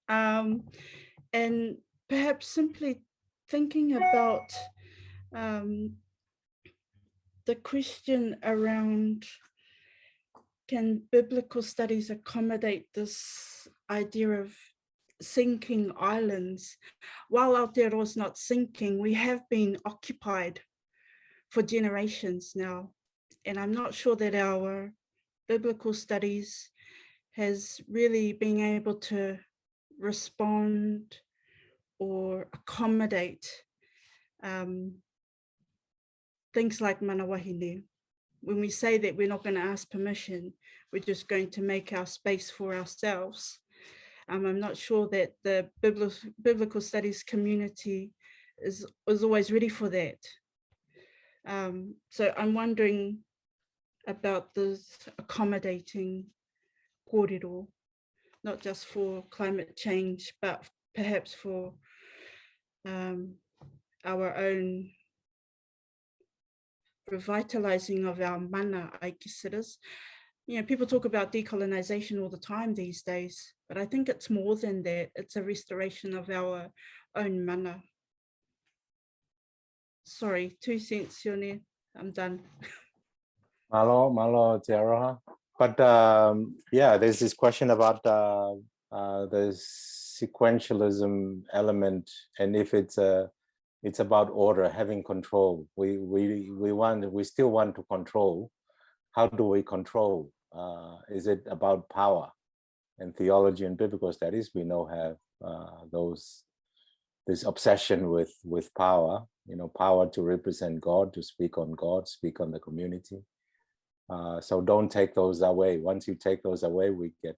And perhaps simply thinking about the question around, can biblical studies accommodate this idea of sinking islands? While Aotearoa is not sinking, we have been occupied for generations now. And I'm not sure that our biblical studies has really been able to respond or accommodate things like mana wahine. When we say that we're not going to ask permission, we're just going to make our space for ourselves. I'm not sure that the biblical studies community is always ready for that. So I'm wondering about this accommodating kōrero, not just for climate change, but perhaps for our own revitalizing of our mana, I guess it is. You know, people talk about decolonization all the time these days, but I think it's more than that. It's a restoration of our own mana. Sorry, 2 cents, Sione. I'm done. Malo, Te Aroha. But yeah, there's this question about the sequentialism element, and if it's about order, having control. We still want to control. How do we control? Is it about power? And theology and biblical studies, we know, have this obsession with power. You know, power to represent God, to speak on God, speak on the community. So don't take those away. Once you take those away, we get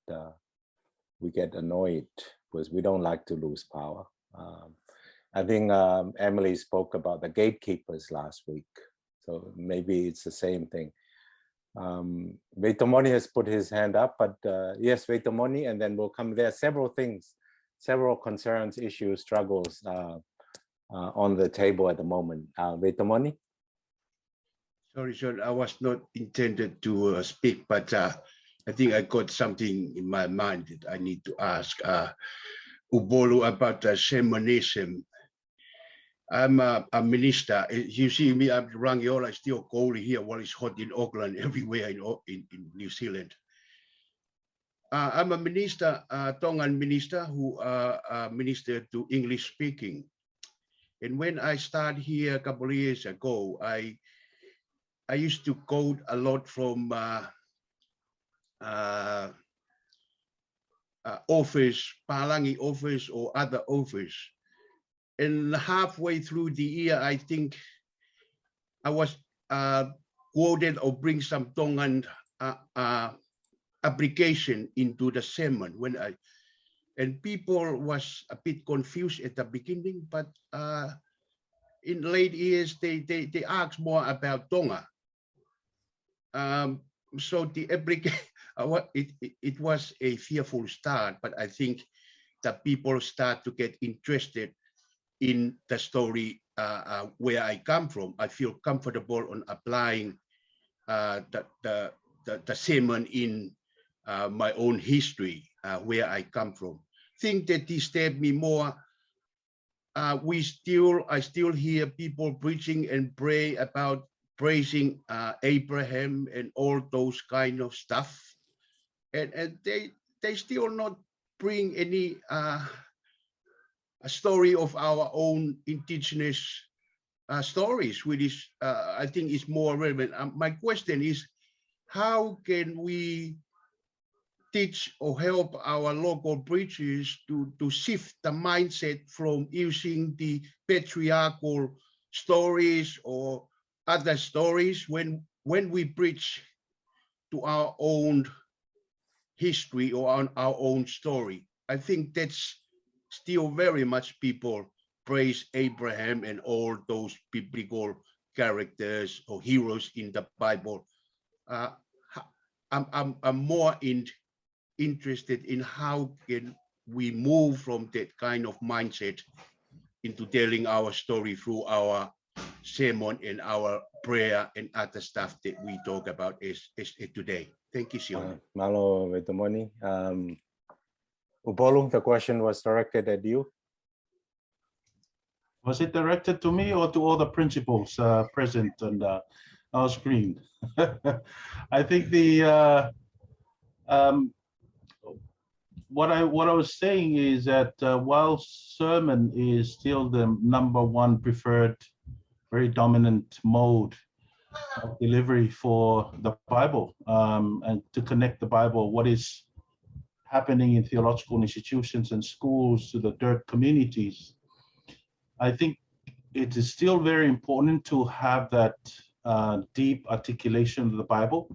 annoyed because we don't like to lose power. I think Emily spoke about the gatekeepers last week, so maybe it's the same thing. Veitomoni has put his hand up, but yes, Veitomoni, and then we'll come. There are several things, several concerns, issues, struggles on the table at the moment. Veitomoni? Sorry, Sean, I was not intended to speak, but I think I got something in my mind that I need to ask Upolu about Sermonism. I'm a minister. You see me, I'm Rangiora, still cold here while it's hot in Auckland, everywhere in New Zealand. I'm a minister, Tongan minister who ministered to English speaking. And when I started here a couple of years ago, I used to quote a lot from office, Palangi office or other office. And halfway through the year, I think I was quoted or bring some Tongan application into the sermon and people was a bit confused at the beginning, but in late years they asked more about Tonga. So the application, it was a fearful start, but I think that people start to get interested in the story where I come from. I feel comfortable on applying the sermon in my own history, where I come from. Think that disturbed me more. I still hear people preaching and pray about praising Abraham and all those kind of stuff, and they still not bring any a story of our own indigenous stories, which is I think is more relevant. My question is, how can we teach or help our local preachers to shift the mindset from using the patriarchal stories or other stories when we preach to our own history or on our own story? I think that's still very much people praise Abraham and all those biblical characters or heroes in the Bible. I'm more interested in how can we move from that kind of mindset into telling our story through our sermon and our prayer and other stuff that we talk about is today. Thank you, Sione. Malo Vetomoni. Upolu, the question was directed at you. Was it directed to me or to all the principals present on our screen? I think the what I was saying is that while sermon is still the #1 preferred, very dominant mode of delivery for the Bible, and to connect the Bible, what is happening in theological institutions and schools to the Sturt communities, I think it is still very important to have that deep articulation of the Bible.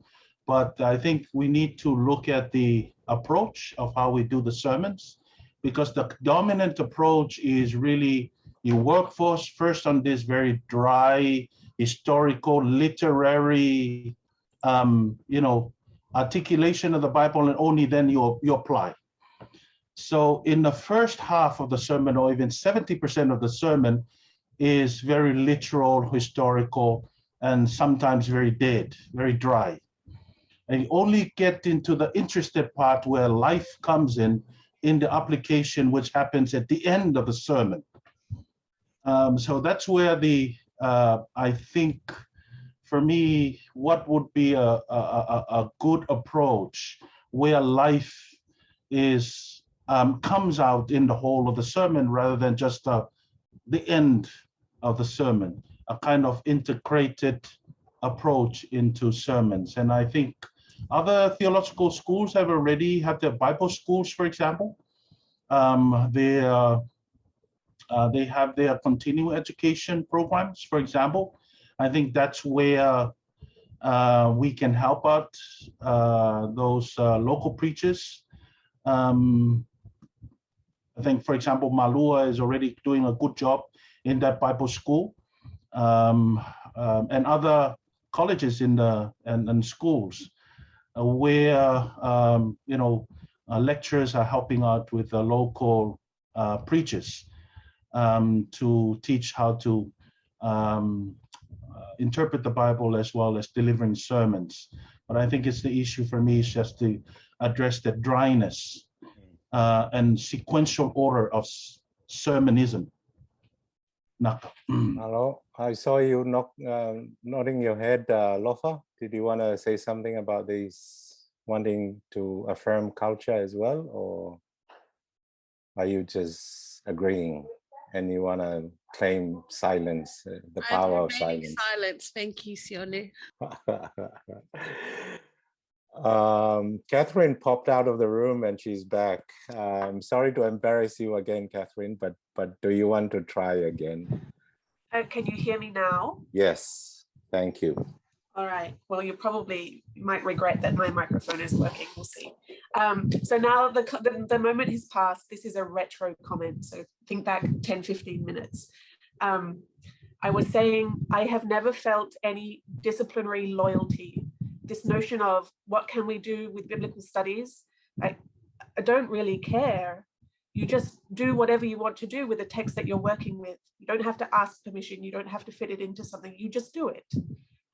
But I think we need to look at the approach of how we do the sermons, because the dominant approach is really you work first on this very dry, historical, literary, articulation of the Bible, and only then you apply. So in the first half of the sermon, or even 70% of the sermon, is very literal, historical, and sometimes very dead, very dry. And you only get into the interested part where life comes in the application, which happens at the end of the sermon. So that's where I think, for me, what would be a good approach where life is comes out in the whole of the sermon rather than just the end of the sermon, a kind of integrated approach into sermons. And I think other theological schools have already had their Bible schools, for example. They have their continuing education programs, for example. I think that's where we can help out those local preachers. I think, for example, Malua is already doing a good job in that Bible school, and other colleges and schools where lecturers are helping out with the local preachers to teach how to interpret the Bible as well as delivering sermons. But I think it's the issue for me is just to address the dryness and sequential order of sermonism. Hello, I saw you nodding your head, Lofa. Did you want to say something about this, wanting to affirm culture as well, or are you just agreeing and you want to claim silence, the power of silence? Silence. Thank you, Sione. Catherine popped out of the room and she's back. I'm sorry to embarrass you again, Catherine, but do you want to try again? Can you hear me now? Yes, thank you. All right. Well, you might regret that my microphone is working. We'll see. So now the moment has passed. This is a retro comment. So think back 10, 15 minutes. I was saying I have never felt any disciplinary loyalty. This notion of what can we do with biblical studies? I don't really care. You just do whatever you want to do with the text that you're working with. You don't have to ask permission. You don't have to fit it into something. You just do it.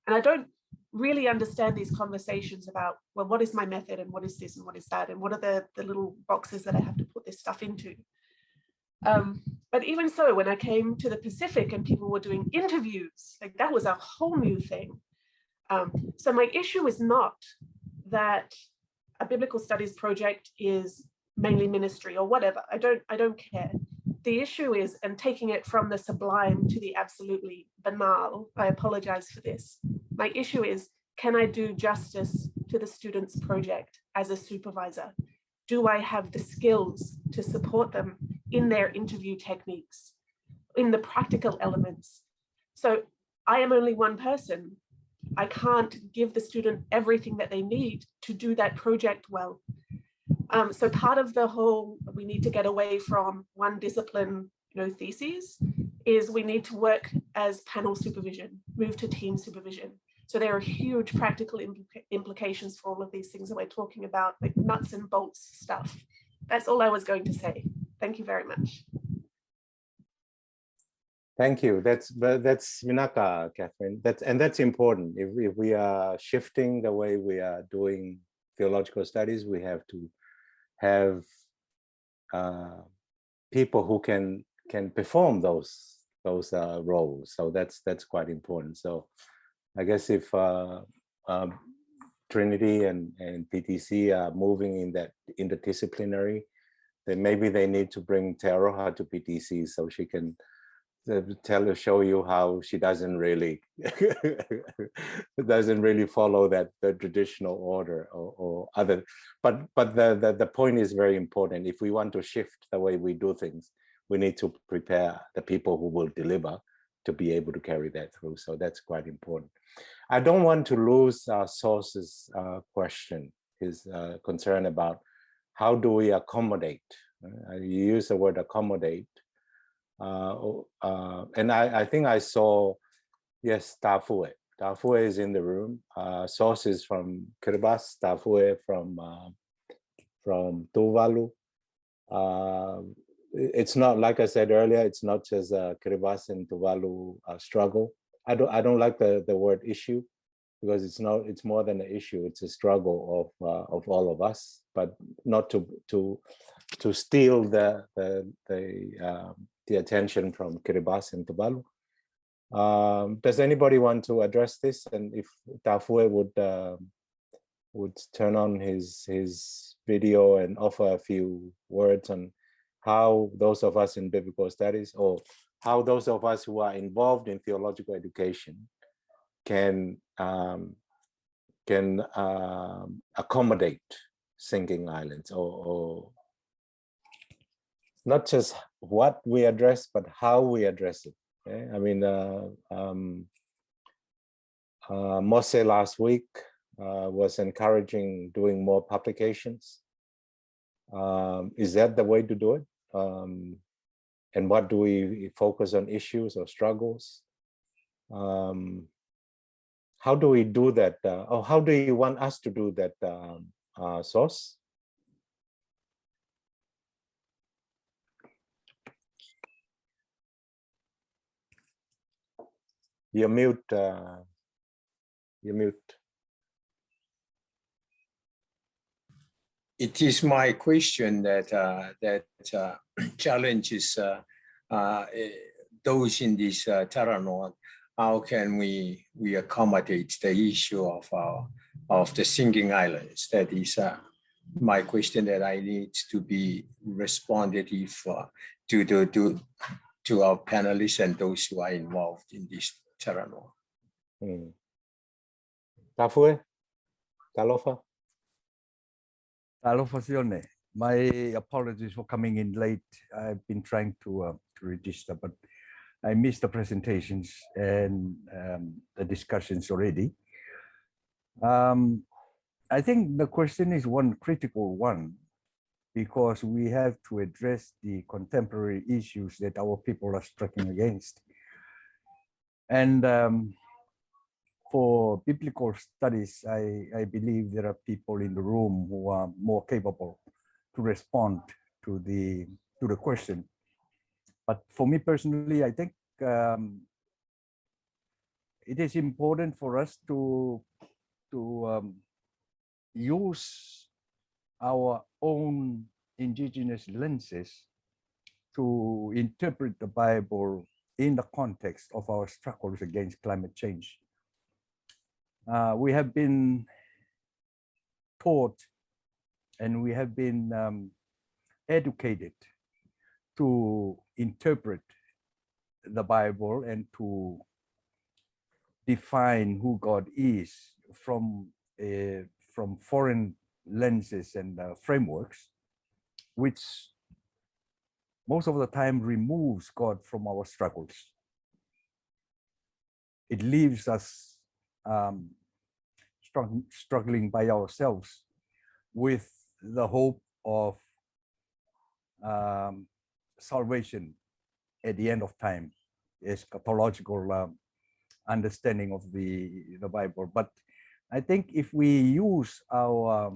And I don't really understand these conversations about, well, what is my method and what is this and what is that? And what are the little boxes that I have to put this stuff into? But even so, when I came to the Pacific and people were doing interviews, like that was a whole new thing. So my issue is not that a biblical studies project is mainly ministry or whatever. I don't care. The issue is, and taking it from the sublime to the absolutely banal, I apologize for this. My issue is, can I do justice to the students' project as a supervisor? Do I have the skills to support them in their interview techniques, in the practical elements? So I am only one person. I can't give the student everything that they need to do that project well. So part of the whole, we need to get away from one discipline, theses, is we need to work as panel supervision, move to team supervision. So there are huge practical implications for all of these things that we're talking about, like nuts and bolts stuff. That's all I was going to say. Thank you very much. Thank you. That's Vinaka, Catherine. That's important. If we are shifting the way we are doing theological studies, we have to have people who can perform those roles. So that's quite important. So I guess if Trinity and PTC are moving in that interdisciplinary, then maybe they need to bring Tarawa to PTC so she can show you how she doesn't really follow the traditional order or other. But the point is very important. If we want to shift the way we do things, we need to prepare the people who will deliver to be able to carry that through. So that's quite important. I don't want to lose sources question, his concern about how do we accommodate. You use the word accommodate. And I think I saw, yes, Tafue. Tafue is in the room. Sources from Kiribati, Tafue from Tuvalu. It's not, like I said earlier, it's not just Kiribati and Tuvalu struggle. I don't like the word issue, because it's more than an issue. It's a struggle of all of us, but not to steal the attention from Kiribati and Tuvalu. Does anybody want to address this? And if Tafue would turn on his video and offer a few words on how those of us in biblical studies, or how those of us who are involved in theological education can accommodate sinking islands, or not just what we address, but how we address it. Okay? I mean, Mose last week was encouraging doing more publications. Is that the way to do it? And what do we focus on, issues or struggles? How do we do that? Or how do you want us to do that, Source? You're mute. You're mute. It is my question that challenges those in this Tarawa. How can we accommodate the issue of the sinking islands? That is my question that I need to be responded to our panelists and those who are involved in this Tarawa. Tafue, Talofa. Alofa Sione. My apologies for coming in late. I've been trying to register, but I missed the presentations and the discussions already. I think the question is one critical one, because we have to address the contemporary issues that our people are struggling against. And for biblical studies, I believe there are people in the room who are more capable to respond to the question. But for me personally, I think it is important for us to use our own indigenous lenses to interpret the Bible in the context of our struggles against climate change. We have been taught and we have been educated to interpret the Bible and to define who God is from foreign lenses and frameworks, which most of the time removes God from our struggles. It leaves us struggling by ourselves with the hope of salvation at the end of time, eschatological understanding of the Bible. But I think if we use our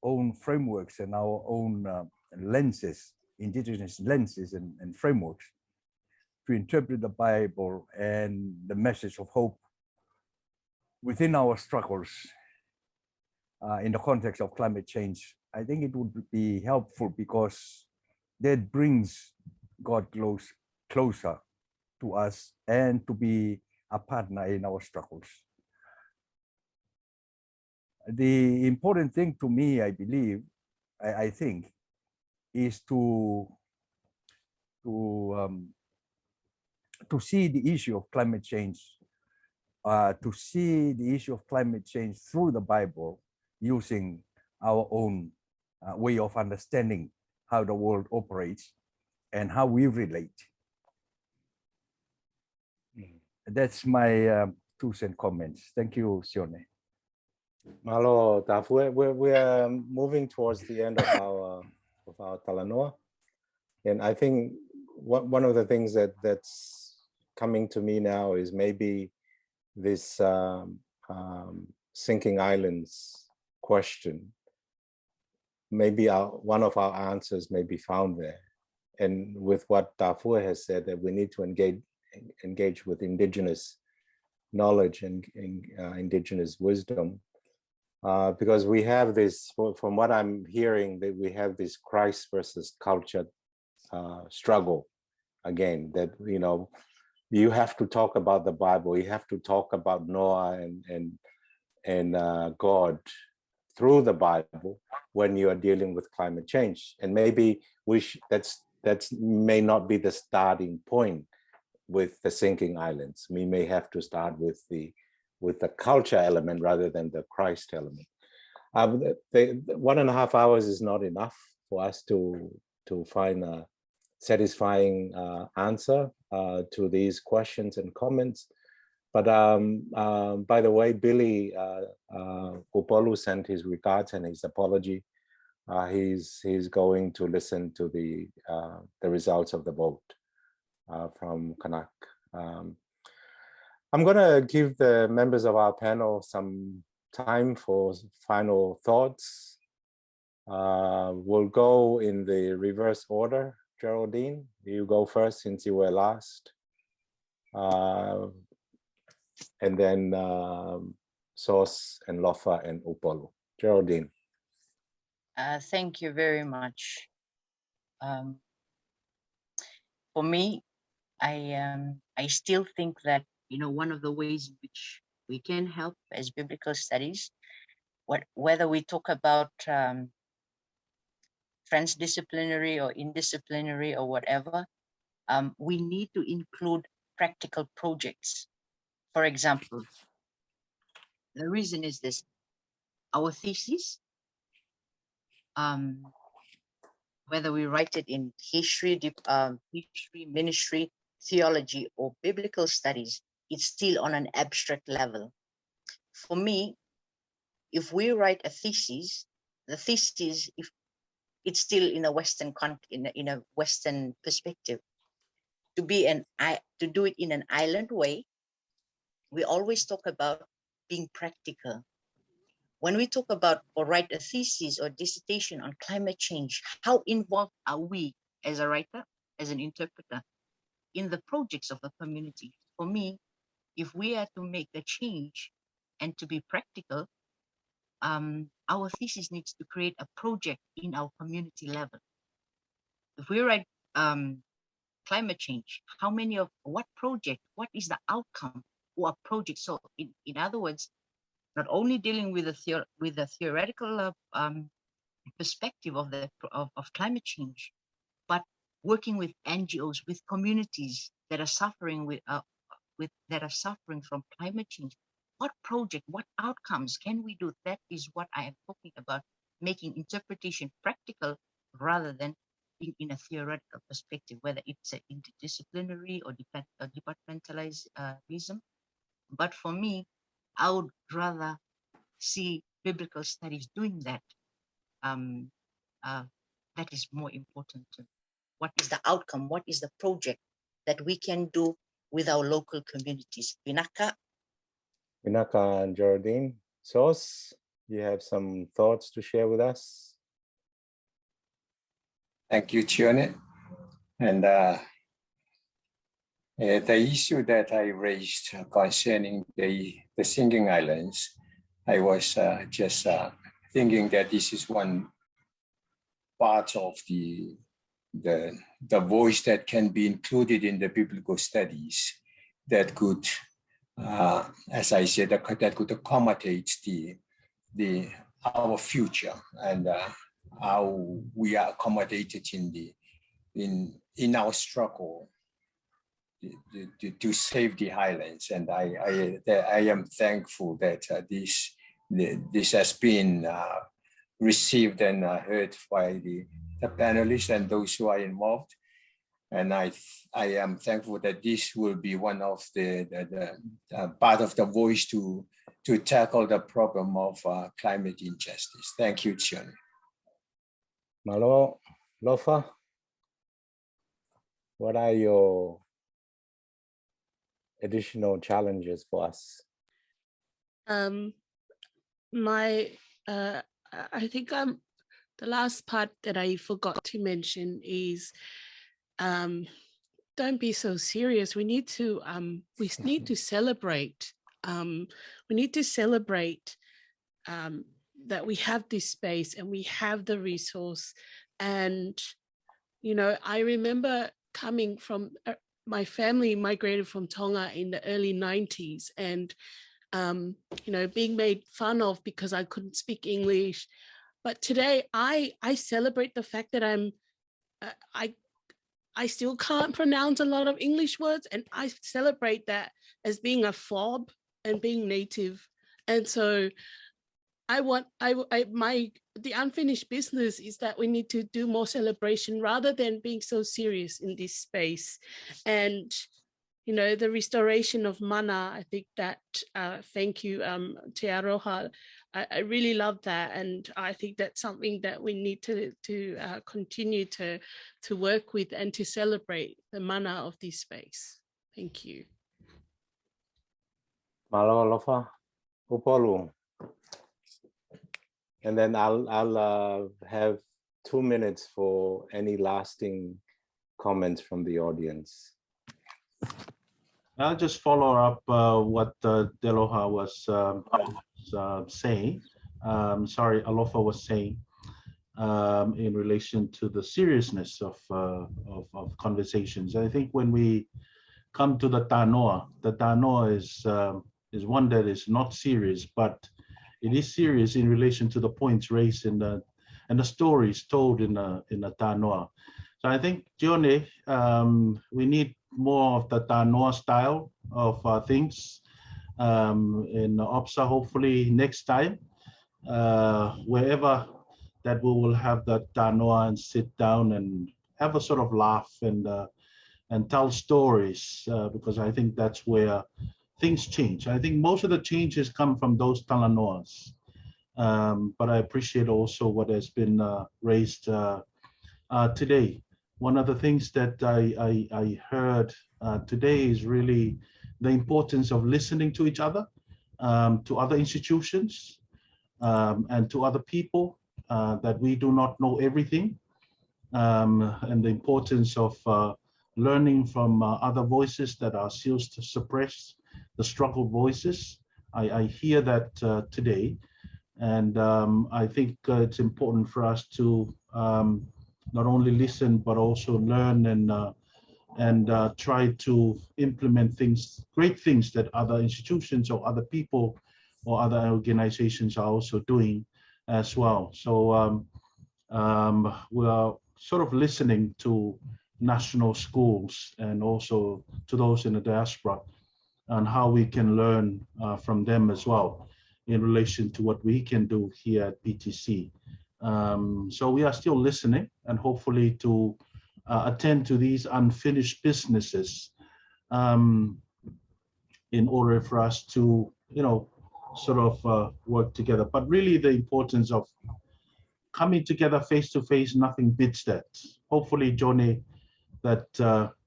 own frameworks and our own lenses, indigenous lenses and frameworks, to interpret the Bible and the message of hope within our struggles in the context of climate change, I think it would be helpful because that brings God closer to us and to be a partner in our struggles. The important thing to me, I believe, I think, is to see the issue of climate change, to see the issue of climate change through the Bible, using our own way of understanding how the world operates and how we relate. That's my 2 cent comments. Thank you, Sione. Malo, Davuilevu, we're moving towards the end of our Talanoa. And I think one of the things that's coming to me now is maybe this sinking islands question. Maybe one of our answers may be found there. And with what Davuilevu has said, that we need to engage with indigenous knowledge and indigenous wisdom. Because we have this, from what I'm hearing, that we have this Christ versus culture struggle again, that, you know, you have to talk about the Bible, you have to talk about Noah and God through the Bible when you are dealing with climate change. And maybe that's may not be the starting point with the sinking islands. We may have to start with the culture element rather than the Christ element. The 1.5 hours is not enough for us to find a satisfying answer to these questions and comments. But by the way, Billy Upolu sent his regards and his apology. He's going to listen to the results of the vote from Kanak. I'm going to give the members of our panel some time for final thoughts. We'll go in the reverse order. Geraldine, you go first since you were last. And then Sos and Lofa and Upolu. Geraldine. Thank you very much. For me, I still think that, you know, one of the ways in which we can help as biblical studies, whether we talk about transdisciplinary or indisciplinary or whatever, we need to include practical projects. For example, the reason is this: our thesis, whether we write it in history, ministry, theology, or biblical studies, it's still on an abstract level. For me, if we write a thesis, the thesis, if it's still in a Western in a Western perspective, to do it in an island way, we always talk about being practical. When we talk about or write a thesis or dissertation on climate change, how involved are we as a writer, as an interpreter, in the projects of the community? For me, if we are to make a change and to be practical, our thesis needs to create a project in our community level. If we write climate change, what project, what is the outcome or a project? So in other words, not only dealing with the theoretical perspective of climate change, but working with NGOs, with communities that are suffering from climate change. What project, what outcomes can we do? That is what I am talking about, making interpretation practical rather than in a theoretical perspective, whether it's interdisciplinary or departmentalism. But for me, I would rather see biblical studies doing that. That is more important to me. What is the outcome? What is the project that we can do with our local communities? Vinaka and Geraldine. Sos, you have some thoughts to share with us? Thank you, Tione. And The issue that I raised concerning the singing islands, I was just thinking that this is one part of the voice that can be included in the biblical studies that could, as I said, that could accommodate our future and how we are accommodated in our struggle to save the highlands. And I am thankful that this has been received and heard by the panelists and those who are involved. And I am thankful that this will be one of the part of the voice to tackle the problem of climate injustice. Thank you, Tioni. Malo, Lofa, what are your additional challenges for us? I think the last part that I forgot to mention is don't be so serious. We need to celebrate. We need to celebrate that we have this space and we have the resource. And I remember coming from my family migrated from Tonga in the early 90s, and being made fun of because I couldn't speak English. But today I celebrate the fact that I still can't pronounce a lot of English words, and I celebrate that as being a fob and being native. And so the unfinished business is that we need to do more celebration rather than being so serious in this space. And the restoration of mana, I think that, thank you, Te Aroha. I really love that. And I think that's something that we need to continue to work with and to celebrate the mana of this space. Thank you. Malo, Lofa, Upolu. And then I'll have 2 minutes for any lasting comments from the audience. I'll just follow up what Deloha was saying. Sorry, Alofa was saying in relation to the seriousness of conversations. I think when we come to the tanoa is one that is not serious, but it is serious in relation to the points raised in the stories told in the tanoa. So I think, Tioni, we need more of the tanoa style of things in OBSA, hopefully next time, wherever that we will have the tanoa and sit down and have a sort of laugh and tell stories, because I think that's where things change. I think most of the changes come from those talanoas, but I appreciate also what has been raised today. One of the things that I heard today is really the importance of listening to each other, to other institutions, and to other people, that we do not know everything, and the importance of learning from other voices that are still suppressed, the struggle voices. I hear that today, and I think it's important for us to not only listen, but also learn and try to implement things, great things that other institutions or other people or other organizations are also doing as well. So we are sort of listening to national schools and also to those in the diaspora on how we can learn from them as well in relation to what we can do here at BTC. So we are still listening, and hopefully to attend to these unfinished businesses in order for us to, sort of work together. But really the importance of coming together face to face, nothing beats that. Hopefully, Johnny, that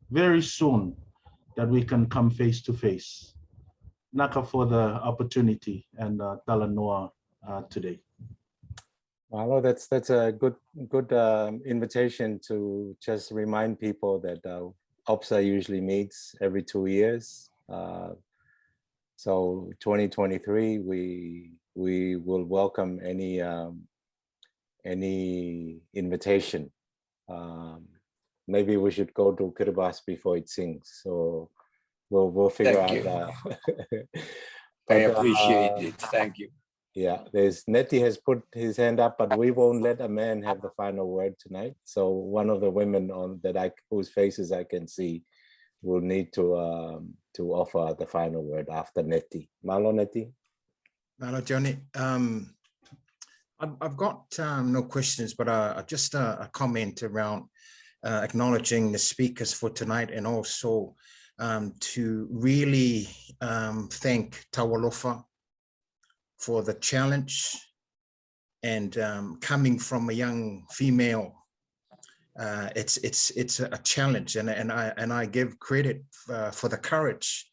very soon that we can come face to face. Naka for the opportunity and talanoa today. Malo, that's a good invitation to just remind people that OBSA usually meets every 2 years. So 2023, we will welcome any invitation. Maybe we should go to Kiribati before it sings. So we'll figure Thank out. I appreciate it. Thank you. Yeah, there's Nettie has put his hand up, but we won't let a man have the final word tonight. So one of the women whose faces I can see will need to offer the final word after Nettie. Malo, Nettie. Malo, Johnny. I've got no questions, but just a comment around acknowledging the speakers for tonight, and also to really thank Tawalofa for the challenge, and coming from a young female, it's a challenge, and I give credit for the courage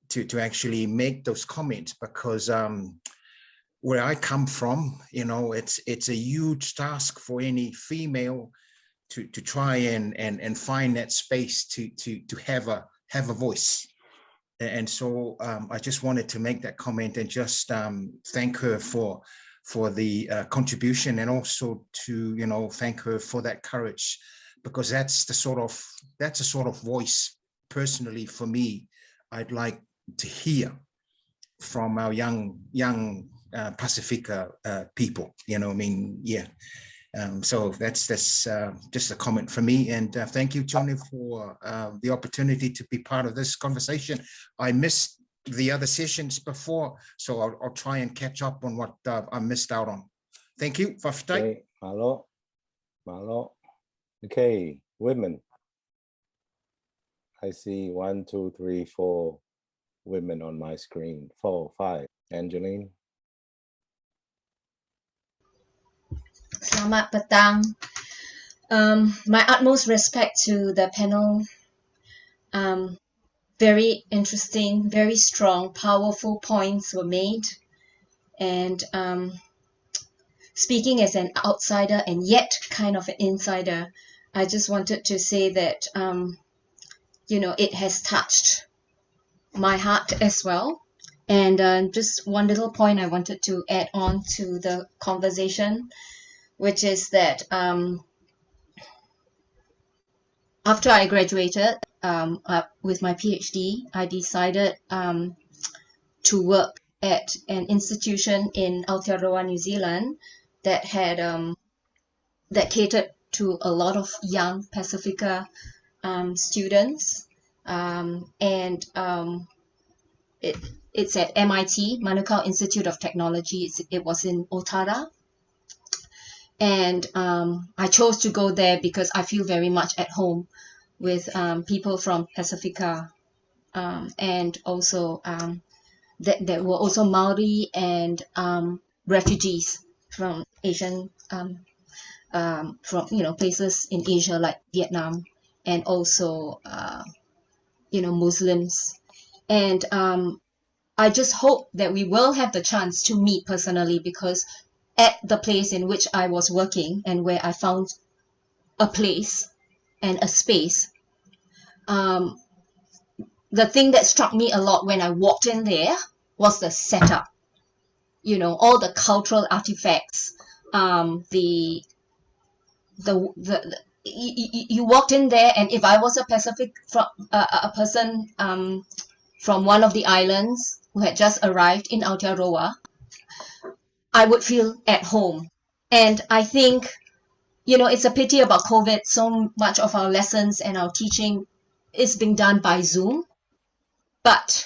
to actually make those comments, because where I come from, you know, it's a huge task for any female to try and find that space to have a voice. And so I just wanted to make that comment and just thank her for the contribution, and also to, you know, thank her for that courage, because that's the sort of voice personally for me I'd like to hear from our young Pacifica people, you know, I mean, yeah. So that's just a comment from me, and thank you, Johnny, for the opportunity to be part of this conversation. I missed the other sessions before, so I'll try and catch up on what I missed out on. Thank you. Okay, Malo. Okay, women. I see 1, 2, 3, 4 women on my screen. 4, 5. Angeline. Selamat petang. My utmost respect to the panel. Very interesting, very strong, powerful points were made. And speaking as an outsider and yet kind of an insider, I just wanted to say that, you know, it has touched my heart as well. And just one little point I wanted to add on to the conversation, which is that after I graduated with my PhD, I decided to work at an institution in Aotearoa, New Zealand, that had that catered to a lot of young Pacifica students, and it's at MIT, Manukau Institute of Technology. It was in Otara. And I chose to go there because I feel very much at home with people from Pacifica, and also there were also Maori and refugees from Asian, from, you know, places in Asia like Vietnam, and also you know, Muslims. And I just hope that we will have the chance to meet personally, because at the place in which I was working and where I found a place and a space, the thing that struck me a lot when I walked in there was the setup. You know, all the cultural artifacts, you walked in there, and if I was a person from one of the islands who had just arrived in Aotearoa, I would feel at home. And I think, you know, it's a pity about COVID. So much of our lessons and our teaching is being done by Zoom. But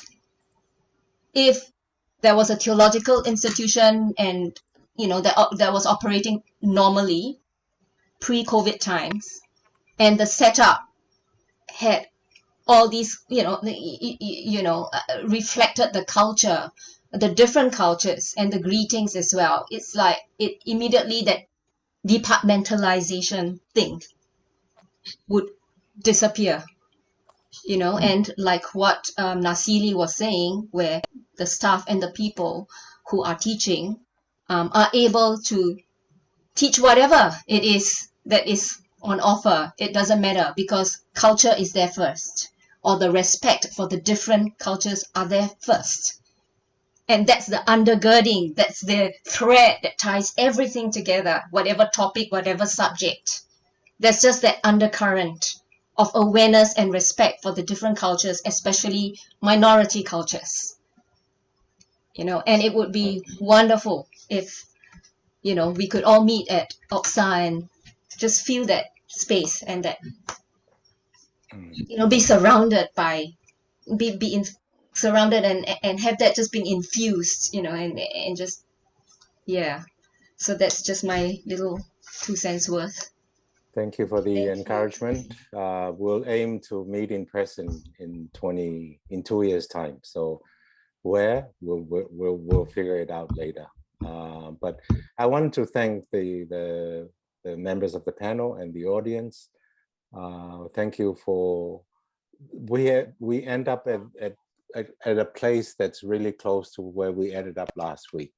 if there was a theological institution and, you know, that was operating normally pre-COVID times, and the setup had all these, reflected the culture, the different cultures, and the greetings as well. It's like it immediately, that departmentalization thing would disappear, you know. And like what Nasili was saying, where the staff and the people who are teaching are able to teach whatever it is that is on offer, it doesn't matter because culture is there first, or the respect for the different cultures are there first. And that's the undergirding, that's the thread that ties everything together, whatever topic, whatever subject. There's just that undercurrent of awareness and respect for the different cultures, especially minority cultures. You know, and it would be wonderful if, you know, we could all meet at OBSA and just feel that space and that, you know, be surrounded by, surrounded and have that just being infused, you know, and just, yeah. So that's just my little 2 cents worth. Thank you for the encouragement. We'll aim to meet in person in 2 years' time. So where we'll figure it out later. But I want to thank the members of the panel and the audience. Thank you for, we end up at a place that's really close to where we ended up last week.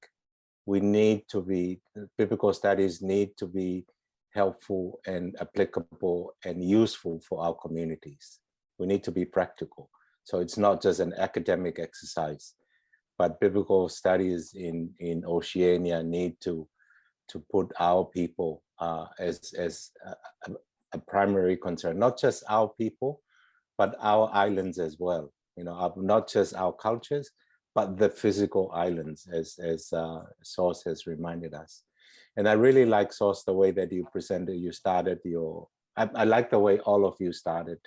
We need to be, biblical studies need to be helpful and applicable and useful for our communities. We need to be practical. So it's not just an academic exercise, but biblical studies in Oceania need to put our people as a primary concern, not just our people, but our islands as well. You know, not just our cultures, but the physical islands, as Source has reminded us. And I really like, Source, the way that you presented, you started your, I like the way all of you started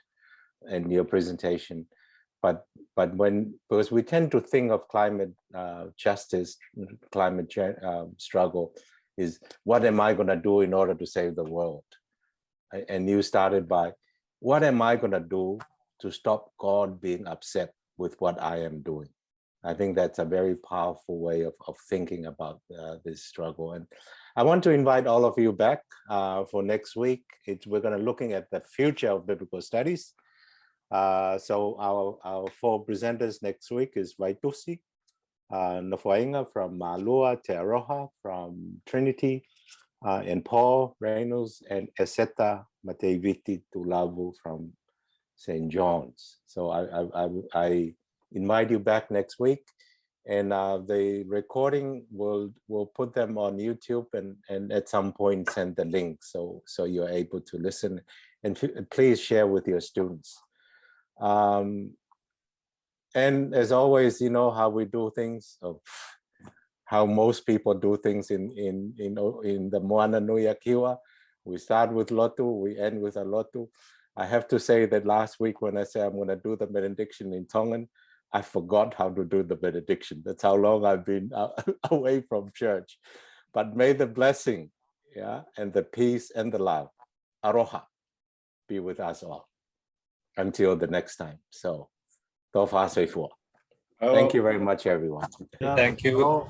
in your presentation. But because we tend to think of climate justice, climate struggle is, what am I going to do in order to save the world? And you started by, what am I going to do to stop God being upset with what I am doing? I think that's a very powerful way of thinking about this struggle. And I want to invite all of you back for next week. We're going to looking at the future of biblical studies. So our 4 presenters next week is Vaitusi, Nofuainga from Malua, Te Aroha from Trinity, and Paul Reynolds and Eseta Matei Viti Tulavu from St. John's. So I invite you back next week, and the recording we'll put them on YouTube and at some point send the link so you're able to listen, and please share with your students. And as always, you know how we do things, how most people do things in the Moana Nui Akiwa. We start with Lotu, we end with a Lotu. I have to say that last week when I said I'm going to do the benediction in Tongan, I forgot how to do the benediction. That's how long I've been away from church. But may the blessing, and the peace and the love, aroha, be with us all until the next time. So, tofa seifua. Thank you very much, everyone. Thank you.